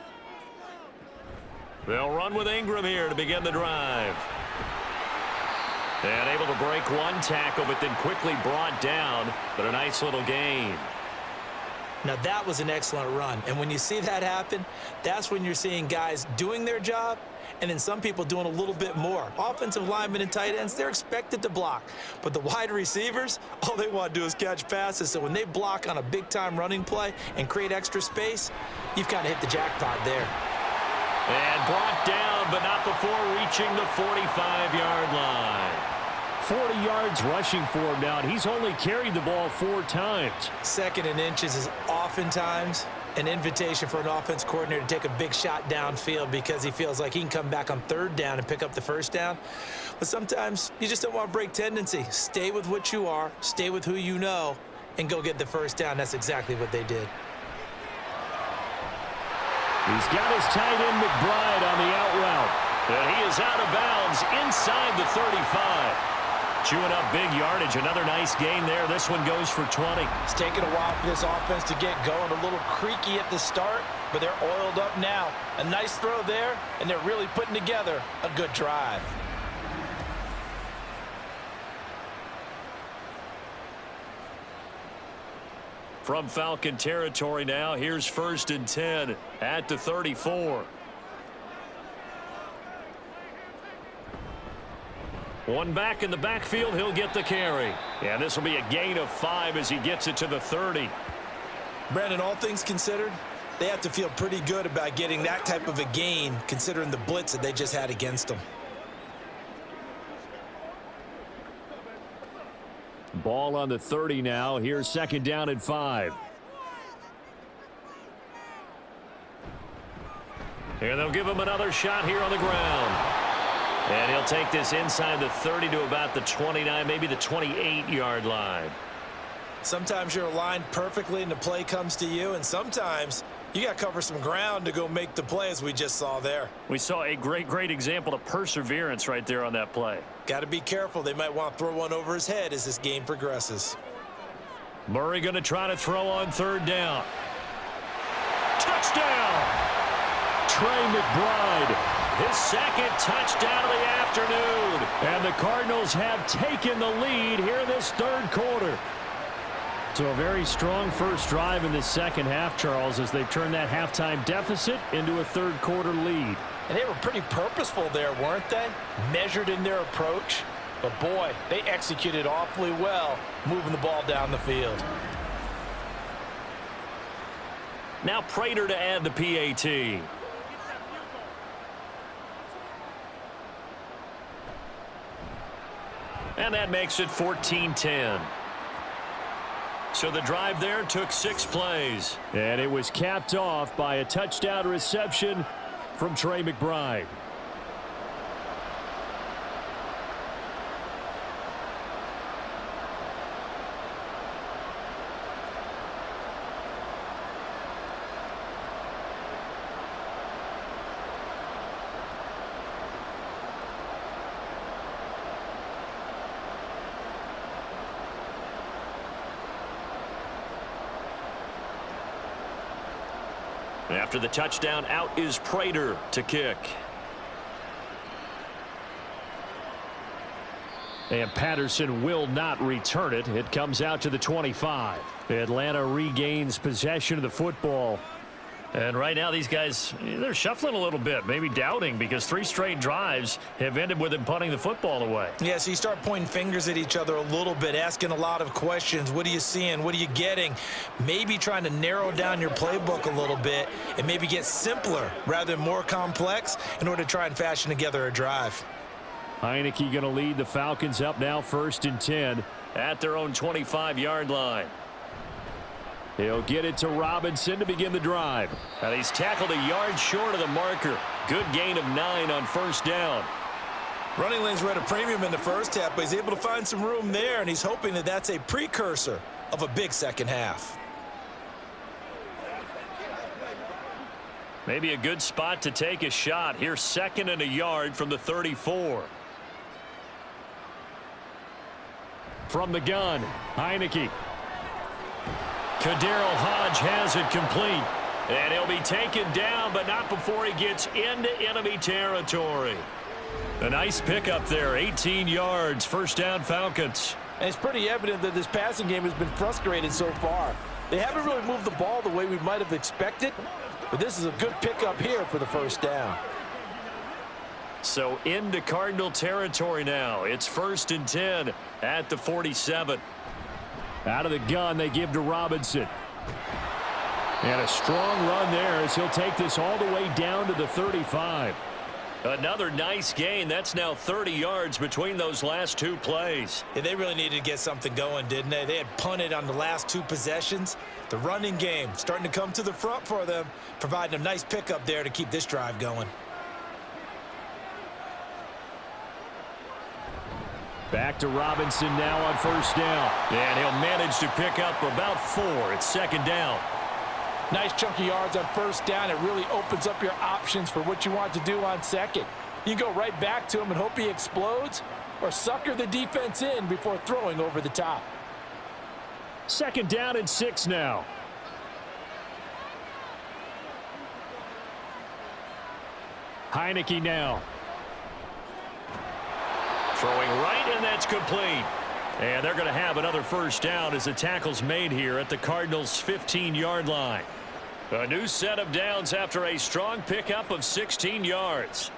They'll run with Ingram here to begin the drive. And able to break one tackle, but then quickly brought down. But a nice little gain. Now that was an excellent run. And when you see that happen, that's when you're seeing guys doing their job and then some people doing a little bit more. Offensive linemen and tight ends, they're expected to block. But the wide receivers, all they want to do is catch passes. So when they block on a big-time running play and create extra space, you've kind of hit the jackpot there. And brought down, but not before reaching the 45-yard line. 40 yards rushing for him now, and he's only carried the ball 4 times. 2nd and inches is oftentimes an invitation for an offense coordinator to take a big shot downfield because he feels like he can come back on 3rd down and pick up the 1st down. But sometimes you just don't want to break tendency. Stay with what you are, stay with who you know, and go get the 1st down. That's exactly what they did. He's got his tight end McBride on the out route. And he is out of bounds inside the 35. Chewing up big yardage. Another nice gain there. This one goes for 20. It's taken a while for this offense to get going. A little creaky at the start, but they're oiled up now. A nice throw there, and they're really putting together a good drive. From Falcon territory now, here's 1st and 10 at the 34. One back in the backfield, he'll get the carry. Yeah, this will be a gain of 5 as he gets it to the 30. Brandon, all things considered, they have to feel pretty good about getting that type of a gain considering the blitz that they just had against them. Ball on the 30 now. Here's 2nd down and 5. And they'll give him another shot here on the ground. And he'll take this inside the 30 to about the 29, maybe the 28-yard line. Sometimes you're aligned perfectly and the play comes to you, and sometimes you got to cover some ground to go make the play as we just saw there. We saw a great example of perseverance right there on that play. Got to be careful. They might want to throw one over his head as this game progresses. Murray going to try to throw on 3rd down. Touchdown! Trey McBride, his 2nd touchdown of the afternoon. And the Cardinals have taken the lead here in this 3rd quarter. So a very strong first drive in the 2nd half, Charles, as they've turned that halftime deficit into a 3rd quarter lead. And they were pretty purposeful there, weren't they? Measured in their approach. But boy, they executed awfully well moving the ball down the field. Now Prater to add the PAT. And that makes it 14-10. So the drive there took 6 plays. And it was capped off by a touchdown reception from Trey McBride. After the touchdown, out is Prater to kick. And Patterson will not return it. It comes out to the 25. Atlanta regains possession of the football. And right now these guys, they're shuffling a little bit, maybe doubting, because 3 straight drives have ended with them punting the football away. Yeah, so you start pointing fingers at each other a little bit, asking a lot of questions. What are you seeing? What are you getting? Maybe trying to narrow down your playbook a little bit and maybe get simpler rather than more complex in order to try and fashion together a drive. Heineke going to lead the Falcons up now 1st and 10 at their own 25-yard line. He'll get it to Robinson to begin the drive. And he's tackled a yard short of the marker. Good gain of 9 on 1st down. Running lanes were at a premium in the first half, but he's able to find some room there, and he's hoping that that's a precursor of a big second half. Maybe a good spot to take a shot. Here's 2nd and a yard from the 34. From the gun, Heineke. Kadero Hodge has it complete. And he'll be taken down, but not before he gets into enemy territory. A nice pickup there, 18 yards, 1st down Falcons. And it's pretty evident that this passing game has been frustrated so far. They haven't really moved the ball the way we might have expected, but this is a good pickup here for the 1st down. So into Cardinal territory now. It's 1st and 10 at the 47. Out of the gun, they give to Robinson. And a strong run there as he'll take this all the way down to the 35. Another nice gain. That's now 30 yards between those last 2 plays. Yeah, they really needed to get something going, didn't they? They had punted on the last 2 possessions. The running game starting to come to the front for them, providing a nice pickup there to keep this drive going. Back to Robinson now on 1st down. And he'll manage to pick up about 4. It's 2nd down. Nice chunky yards on 1st down. It really opens up your options for what you want to do on 2nd. You can go right back to him and hope he explodes, or sucker the defense in before throwing over the top. 2nd down and 6 now. Heineke now. Throwing right, and that's complete. And they're going to have another 1st down as the tackle's made here at the Cardinals' 15-yard line. A new set of downs after a strong pickup of 16 yards.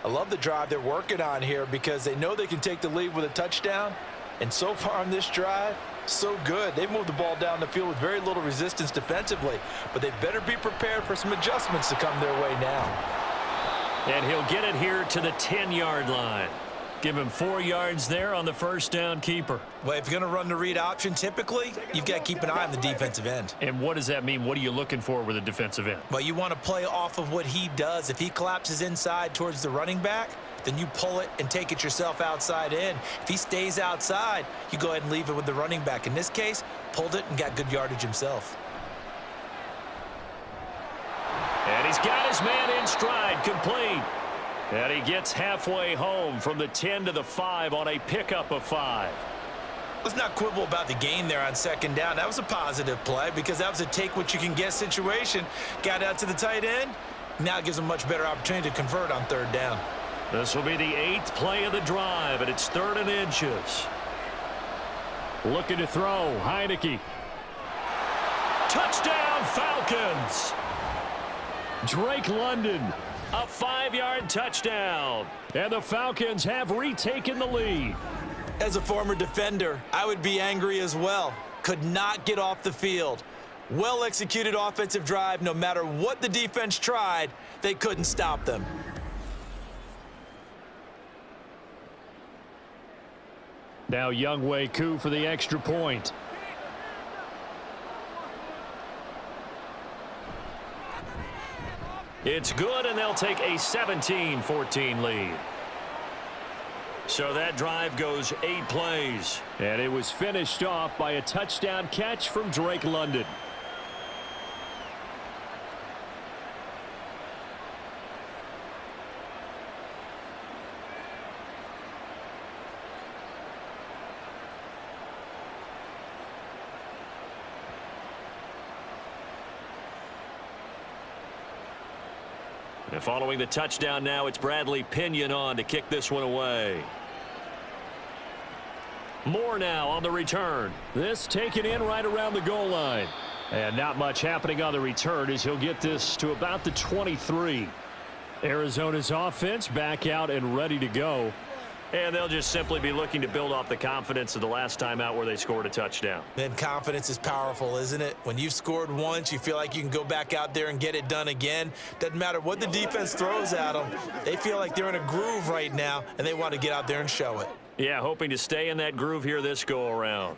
I love the drive they're working on here because they know they can take the lead with a touchdown. And so far on this drive, so good. They've moved the ball down the field with very little resistance defensively, but they better be prepared for some adjustments to come their way now. And he'll get it here to the 10-yard line. Give him 4 yards there on the 1st down keeper. Well, if you're going to run the read option, typically, you've got to keep an eye on the defensive end. And what does that mean? What are you looking for with a defensive end? Well, you want to play off of what he does. If he collapses inside towards the running back, then you pull it and take it yourself outside in. If he stays outside, you go ahead and leave it with the running back. In this case, pulled it and got good yardage himself. And he's got his man in stride, complete. And he gets halfway home from the 10 to the 5 on a pickup of 5. Let's not quibble about the gain there on 2nd down. That was a positive play because that was a take-what-you-can-get situation. Got out to the tight end. Now it gives him a much better opportunity to convert on 3rd down. This will be the 8th play of the drive, and it's 3rd and inches. Looking to throw, Heineke. Touchdown, Falcons! Drake London. A 5-yard touchdown. And the Falcons have retaken the lead. As a former defender, I would be angry as well. Could not get off the field. Well-executed offensive drive. No matter what the defense tried, they couldn't stop them. Now Younghoe Koo for the extra point. It's good, and they'll take a 17-14 lead. So that drive goes 8 plays. And it was finished off by a touchdown catch from Drake London. And following the touchdown now, it's Bradley Pinion on to kick this one away. Moore now on the return. This taken in right around the goal line. And not much happening on the return as he'll get this to about the 23. Arizona's offense back out and ready to go. And they'll just simply be looking to build off the confidence of the last time out where they scored a touchdown. Man, confidence is powerful, isn't it? When you've scored once, you feel like you can go back out there and get it done again. Doesn't matter what the defense throws at them. They feel like they're in a groove right now, and they want to get out there and show it. Yeah, hoping to stay in that groove here this go-around.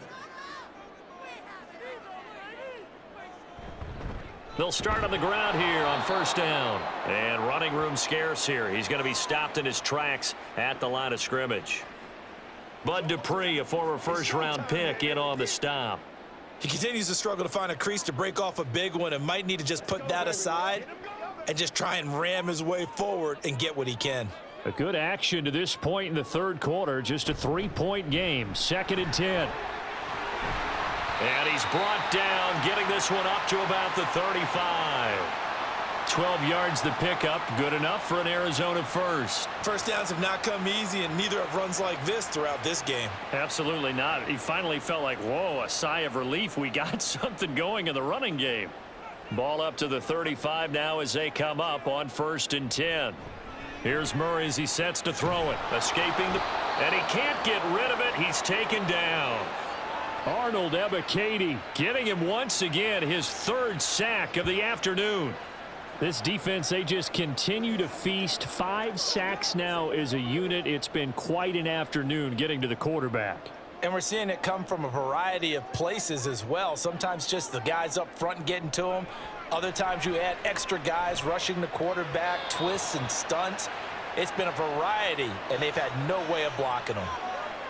They'll start on the ground here on first down. And running room scarce here. He's going to be stopped in his tracks at the line of scrimmage. Bud Dupree, a former first-round pick, in on the stop. He continues to struggle to find a crease to break off a big one and might need to just put that aside and just try and ram his way forward and get what he can. A good action to this point in the third quarter. Just a 3-point game. 2nd and 10. And he's brought down, getting this one up to about the 35. 12 yards the pickup. Good enough for an Arizona first. First downs have not come easy, and neither have runs like this throughout this game. Absolutely not. He finally felt like, whoa, a sigh of relief. We got something going in the running game. Ball up to the 35 now as they come up on 1st and 10. Here's Murray as he sets to throw it. Escaping and he can't get rid of it. He's taken down. Arnold Ebiketie getting him once again his 3rd sack of the afternoon. This defense, they just continue to feast. 5 sacks now as a unit. It's been quite an afternoon getting to the quarterback. And we're seeing it come from a variety of places as well. Sometimes just the guys up front and getting to him. Other times you add extra guys rushing the quarterback, twists and stunts. It's been a variety, and they've had no way of blocking them.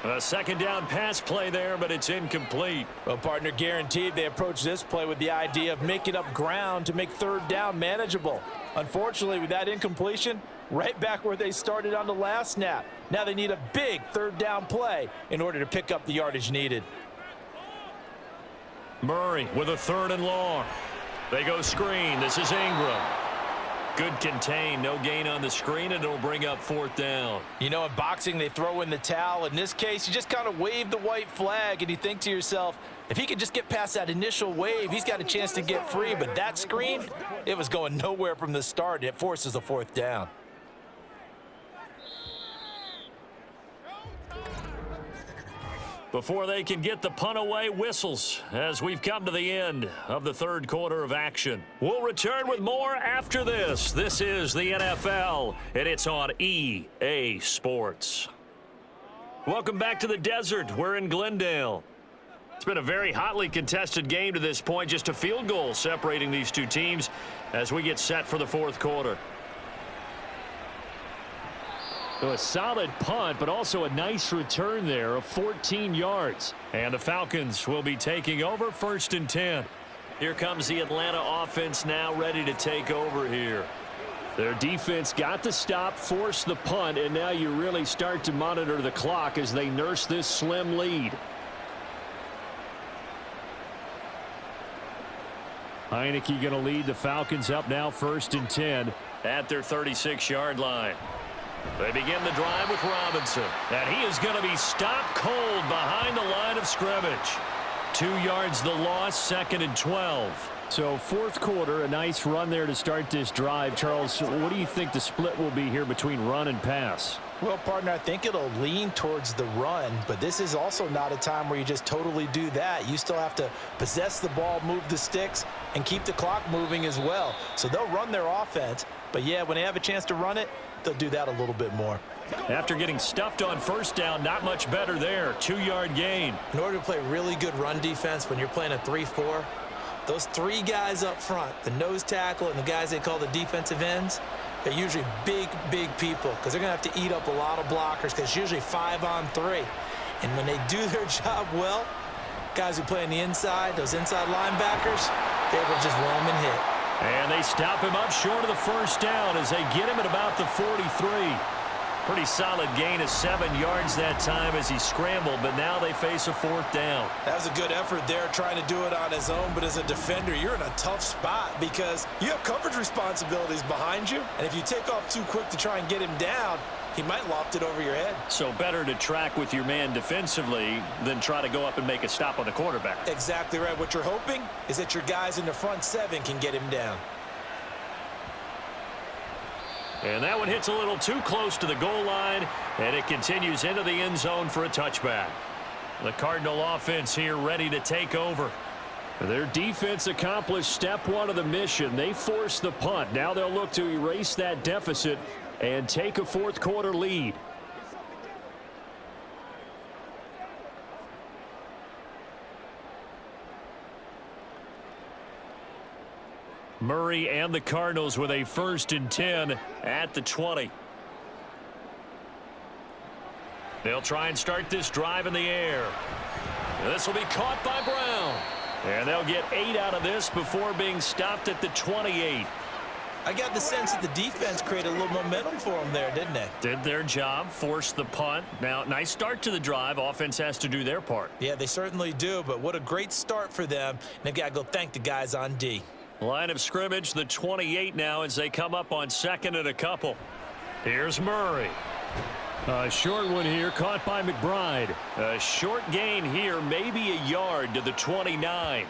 A 2nd down pass play there, but it's incomplete. Well, partner, guaranteed they approach this play with the idea of making up ground to make 3rd down manageable. Unfortunately, with that incompletion, right back where they started on the last snap. Now they need a big 3rd down play in order to pick up the yardage needed. Murray with a 3rd and long. They go screen. This is Ingram. Good contain. No gain on the screen, and it'll bring up 4th down. You know, in boxing, they throw in the towel. In this case, you just kind of wave the white flag, and you think to yourself, if he could just get past that initial wave, he's got a chance to get free. But that screen, it was going nowhere from the start. It forces a 4th down. Before they can get the punt away, whistles as we've come to the end of the 3rd quarter of action. We'll return with more after this. This is the NFL, and it's on EA Sports. Welcome back to the desert. We're in Glendale. It's been a very hotly contested game to this point. Just a field goal separating these two teams as we get set for the 4th quarter. So a solid punt, but also a nice return there of 14 yards. And the Falcons will be taking over 1st and 10. Here comes the Atlanta offense now ready to take over here. Their defense got the stop, forced the punt, and now you really start to monitor the clock as they nurse this slim lead. Heineke going to lead the Falcons up now 1st and 10 at their 36-yard line. They begin the drive with Robinson, and he is going to be stopped cold behind the line of scrimmage. 2 yards the loss, 2nd and 12. So 4th quarter, a nice run there to start this drive. Charles, what do you think the split will be here between run and pass? Well, partner, I think it'll lean towards the run, but this is also not a time where you just totally do that. You still have to possess the ball, move the sticks, and keep the clock moving as well. So they'll run their offense, but yeah, when they have a chance to run it, they'll do that a little bit more. After getting stuffed on first down, not much better there. 2-yard gain. In order to play really good run defense when you're playing a 3-4, those 3 guys up front, the nose tackle and the guys they call the defensive ends, they're usually big, big people because they're going to have to eat up a lot of blockers because it's usually 5-on-3. And when they do their job well, guys who play on the inside, those inside linebackers, they're able to just roam and hit. And they stop him up short of the first down as they get him at about the 43. Pretty solid gain of 7 yards that time as he scrambled, but now they face a 4th down. That was a good effort there trying to do it on his own, but as a defender, you're in a tough spot because you have coverage responsibilities behind you, and if you take off too quick to try and get him down, he might loft it over your head. So better to track with your man defensively than try to go up and make a stop on the quarterback. Exactly right. What you're hoping is that your guys in the front 7 can get him down. And that one hits a little too close to the goal line, and it continues into the end zone for a touchback. The Cardinal offense here ready to take over. Their defense accomplished step 1 of the mission. They forced the punt. Now they'll look to erase that deficit and take a 4th quarter lead. Murray and the Cardinals with a 1st and 10 at the 20. They'll try and start this drive in the air. This will be caught by Brown. And they'll get 8 out of this before being stopped at the 28. I got the sense that the defense created a little momentum for them there, didn't they? Did their job, forced the punt. Now, nice start to the drive. Offense has to do their part. Yeah, they certainly do, but what a great start for them. And they've got to go thank the guys on D. Line of scrimmage, the 28 now as they come up on 2nd and a couple. Here's Murray. A short one here, caught by McBride. A short gain here, maybe a yard to the 29.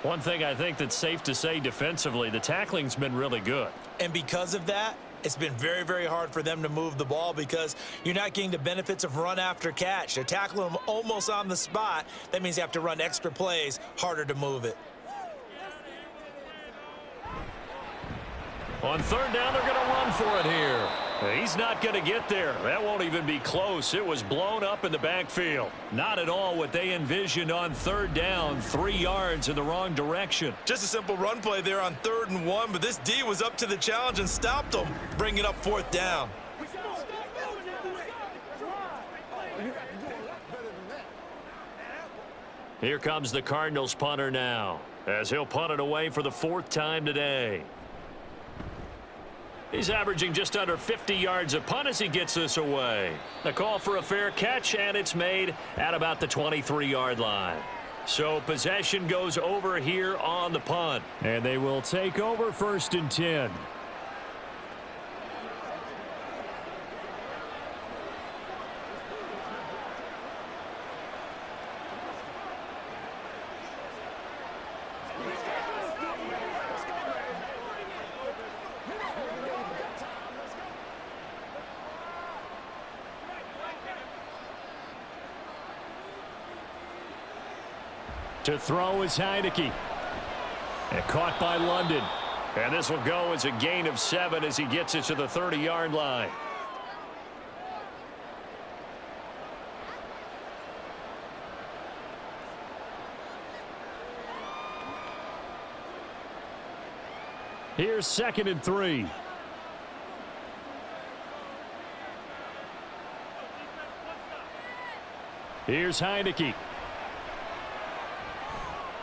One thing I think that's safe to say defensively, the tackling's been really good. And because of that, it's been very, very hard for them to move the ball because you're not getting the benefits of run after catch. They're tackling them almost on the spot. That means you have to run extra plays, harder to move it. On 3rd down, they're going to run for it here. He's not going to get there. That won't even be close. It was blown up in the backfield. Not at all what they envisioned on 3rd down. 3 yards in the wrong direction. Just a simple run play there on 3rd and 1, but this D was up to the challenge and stopped them, bringing up 4th down. Here comes the Cardinals punter now, as he'll punt it away for the 4th time today. He's averaging just under 50 yards a punt as he gets this away. The call for a fair catch, and it's made at about the 23-yard line. So possession goes over here on the punt. And they will take over 1st and 10. To throw is Heineke. And caught by London. And this will go as a gain of 7 as he gets it to the 30-yard line. Here's 2nd and 3. Here's Heineke.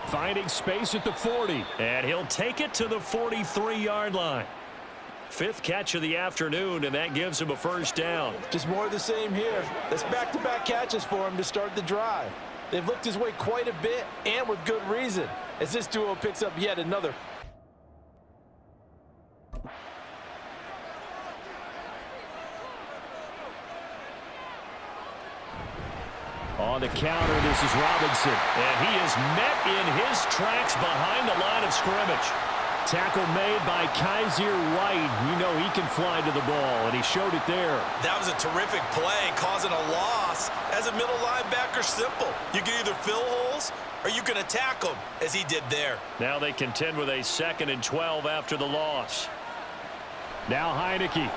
Finding space at the 40. And he'll take it to the 43-yard line. 5th catch of the afternoon, and that gives him a 1st down. Just more of the same here. That's back-to-back catches for him to start the drive. They've looked his way quite a bit, and with good reason, as this duo picks up yet another. On the counter, this is Robinson. And he is met in his tracks behind the line of scrimmage. Tackle made by Kaiser White. You know he can fly to the ball, and he showed it there. That was a terrific play, causing a loss. As a middle linebacker, simple. You can either fill holes or you can attack them, as he did there. Now they contend with a 2nd and 12 after the loss. Now Heineke.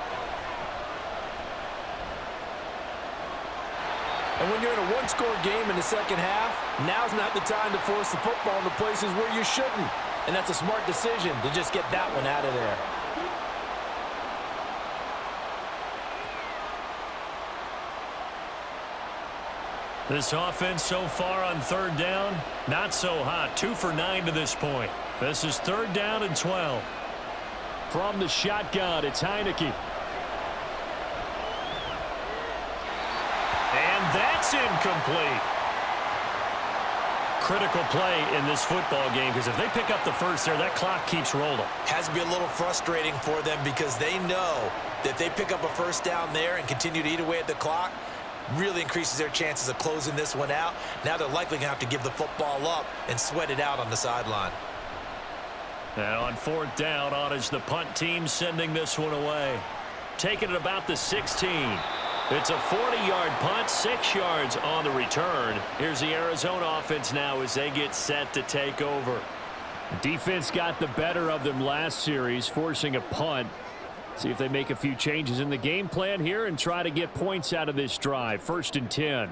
And when you're in a one-score game in the second half, now's not the time to force the football into places where you shouldn't. And that's a smart decision to just get that one out of there. This offense so far on 3rd down, not so hot. 2 for 9 to this point. This is 3rd down and 12. From the shotgun, it's Heineke. And that's incomplete. Critical play in this football game, because if they pick up the first there, that clock keeps rolling. Has to be a little frustrating for them because they know that if they pick up a first down there and continue to eat away at the clock, really increases their chances of closing this one out. Now they're likely going to have to give the football up and sweat it out on the sideline. And on 4th down, on is the punt team sending this one away. Taking it about the 16. It's a 40-yard punt, 6 yards on the return. Here's the Arizona offense now as they get set to take over. Defense got the better of them last series, forcing a punt. See if they make a few changes in the game plan here and try to get points out of this drive. 1st and 10.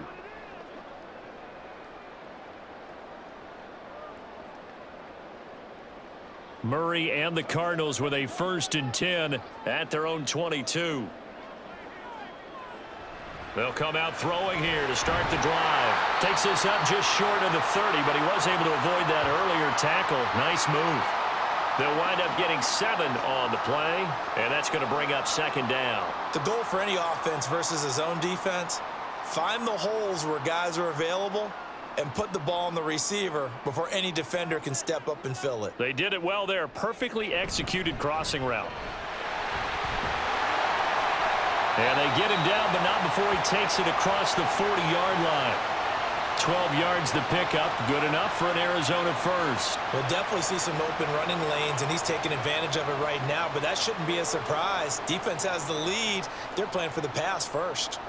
Murray and the Cardinals with a 1st and 10 at their own 22. They'll come out throwing here to start the drive. Takes this up just short of the 30, but he was able to avoid that earlier tackle. Nice move. They'll wind up getting 7 on the play, and that's going to bring up 2nd down. The goal for any offense versus his own defense, find the holes where guys are available and put the ball on the receiver before any defender can step up and fill it. They did it well there. Perfectly executed crossing route. And they get him down, but not before he takes it across the 40-yard line. 12 yards the pickup. Good enough for an Arizona first. We'll definitely see some open running lanes, and he's taking advantage of it right now, but that shouldn't be a surprise. Defense has the lead. They're playing for the pass first.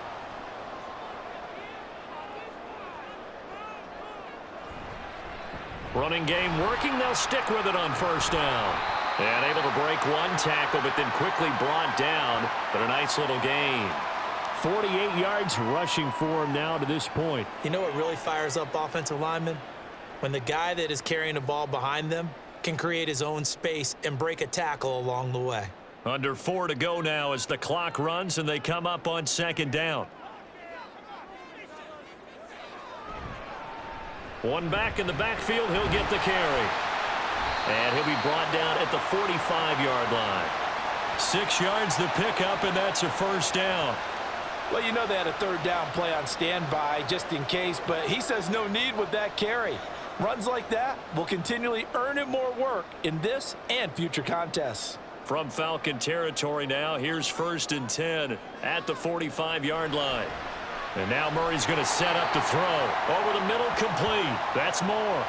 Running game working. They'll stick with it on 1st down. And able to break one tackle, but then quickly brought down. But a nice little gain. 48 yards rushing for him now to this point. You know what really fires up offensive linemen? When the guy that is carrying the ball behind them can create his own space and break a tackle along the way. Under 4 to go now as the clock runs and they come up on 2nd down. One back in the backfield, he'll get the carry. And he'll be brought down at the 45-yard line. 6 yards the pickup, and that's a 1st down. Well, you know they had a 3rd down play on standby just in case, but he says no need with that carry. Runs like that will continually earn him more work in this and future contests. From Falcon territory now, here's 1st and 10 at the 45-yard line. And now Murray's going to set up to throw. Over the middle, complete. That's more.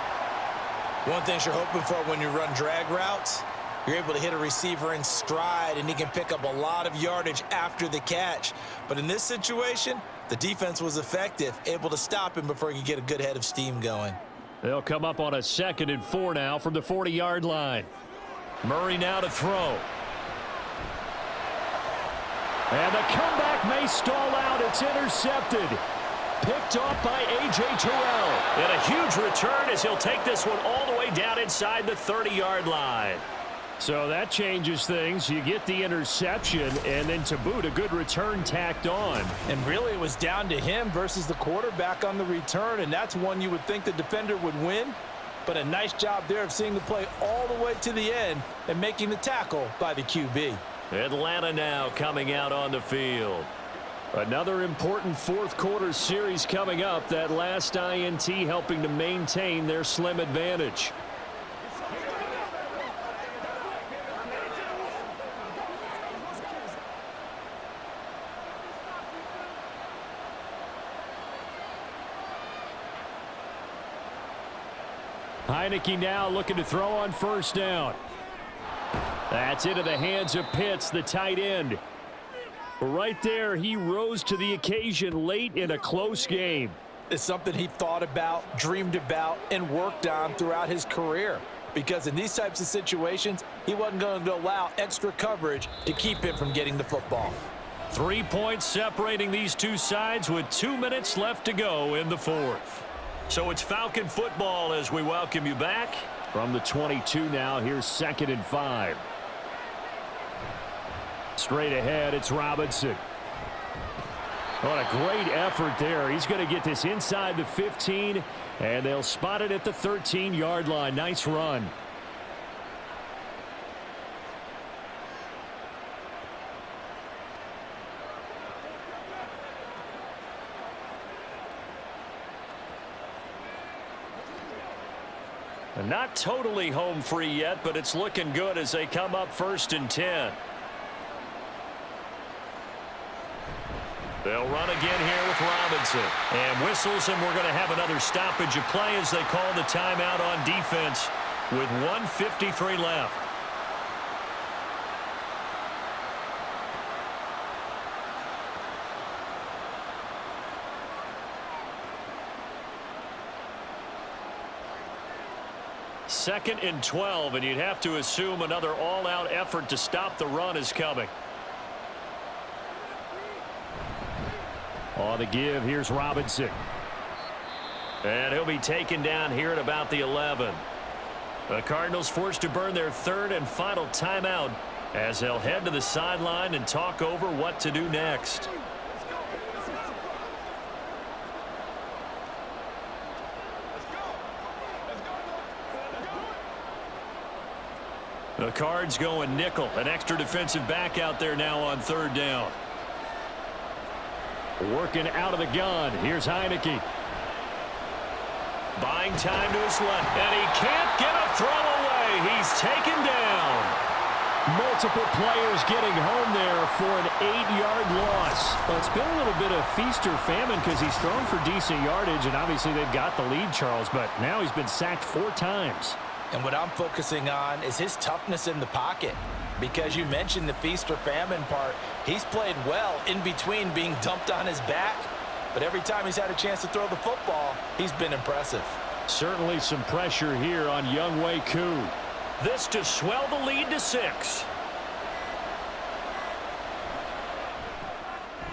One thing you're hoping for when you run drag routes, you're able to hit a receiver in stride, and he can pick up a lot of yardage after the catch. But in this situation, the defense was effective, able to stop him before he could get a good head of steam going. They'll come up on a 2nd and 4 now from the 40-yard line. Murray now to throw. And the comeback may stall out. It's intercepted. Picked off by A.J. Terrell. And a huge return as he'll take this one all the way down inside the 30-yard line. So that changes things. You get the interception, and then to boot, a good return tacked on. And really, it was down to him versus the quarterback on the return, and that's one you would think the defender would win. But a nice job there of seeing the play all the way to the end and making the tackle by the QB. Atlanta now coming out on the field. Another important 4th quarter series coming up. That last INT helping to maintain their slim advantage. Heineke now looking to throw on 1st down. That's into the hands of Pitts, the tight end. Right there, he rose to the occasion late in a close game. It's something he thought about, dreamed about, and worked on throughout his career. Because in these types of situations, he wasn't going to allow extra coverage to keep him from getting the football. 3 points separating these two sides with 2 minutes left to go in the fourth. So it's Falcon football as we welcome you back. From the 22 now, here's 2nd and 5. Straight ahead, it's Robinson. What a great effort there. He's going to get this inside the 15, and they'll spot it at the 13-yard line. Nice run. Not totally home free yet, but it's looking good as they come up 1st and 10. They'll run again here with Robinson. And whistles, and we're going to have another stoppage of play as they call the timeout on defense with 1:53 left. Second and 12, and you'd have to assume another all-out effort to stop the run is coming. On the give, here's Robinson. And he'll be taken down here at about the 11. The Cardinals forced to burn their 3rd and final timeout as they'll head to the sideline and talk over what to do next. The Cards going nickel, an extra defensive back out there now on 3rd down. Working out of the gun. Here's Heineke. Buying time to his left, and he can't get a throw away. He's taken down. Multiple players getting home there for an 8-yard loss. Well, it's been a little bit of feast or famine because he's thrown for decent yardage, and obviously they've got the lead, Charles, but now he's been sacked 4 times. And what I'm focusing on is his toughness in the pocket. Because you mentioned the feast or famine part, he's played well in between being dumped on his back. But every time he's had a chance to throw the football, he's been impressive. Certainly some pressure here on Younghoe Koo. This to swell the lead to 6.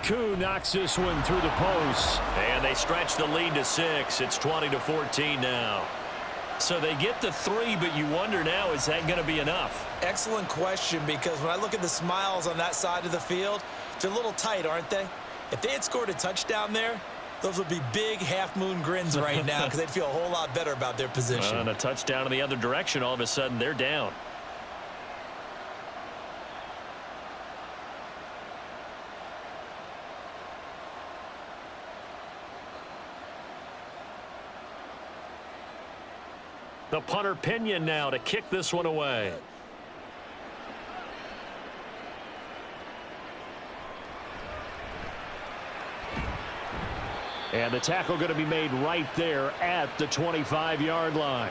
Koo knocks this one through the post. And they stretch the lead to 6. It's 20-14 now. So they get the 3, but you wonder now, is that going to be enough? Excellent question, because when I look at the smiles on that side of the field, they're a little tight, aren't they? If they had scored a touchdown there, those would be big half-moon grins right now because they'd feel a whole lot better about their position. And a touchdown in the other direction, all of a sudden they're down. The punter Pinion now to kick this one away. And the tackle going to be made right there at the 25-yard line.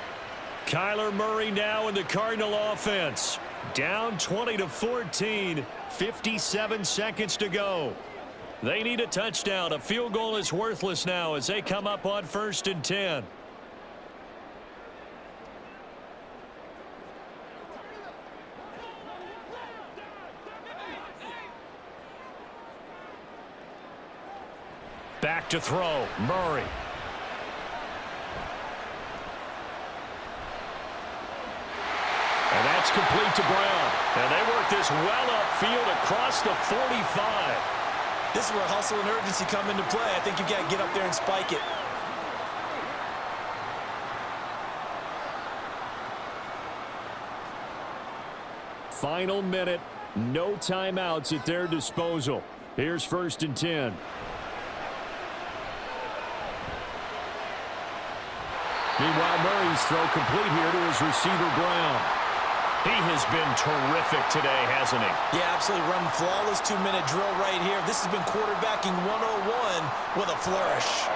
Kyler Murray now in the Cardinal offense. Down 20-14, 57 seconds to go. They need a touchdown. A field goal is worthless now as they come up on 1st and 10. Back to throw, Murray. And that's complete to Brown. And they work this well upfield across the 45. This is where hustle and urgency come into play. I think you've got to get up there and spike it. Final minute, no timeouts at their disposal. Here's 1st and 10. Meanwhile, Murray's throw complete here to his receiver, Brown. He has been terrific today, hasn't he? Yeah, absolutely. Run flawless 2-minute drill right here. This has been quarterbacking 101 with a flourish.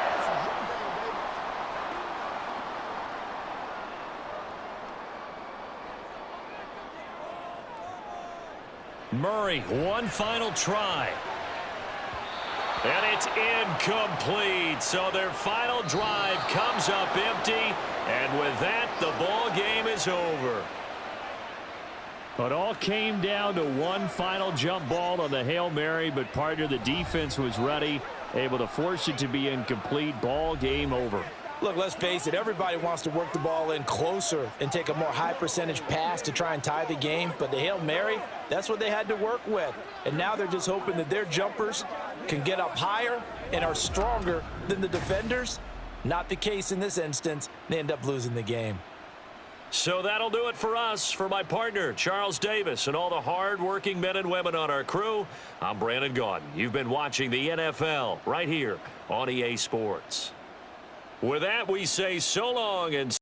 Murray, one final try. And it's incomplete. So their final drive comes up empty. And with that, the ball game is over. It all came down to one final jump ball on the Hail Mary, but partner, the defense was ready, able to force it to be incomplete. Ball game over. Look, let's face it, everybody wants to work the ball in closer and take a more high percentage pass to try and tie the game. But the Hail Mary, that's what they had to work with. And now they're just hoping that their jumpers can get up higher and are stronger than the defenders. Not the case in this instance. They end up losing the game. So that'll do it for us. For my partner, Charles Davis, and all the hard-working men and women on our crew, I'm Brandon Gaudin. You've been watching the NFL right here on EA Sports. With that, we say so long and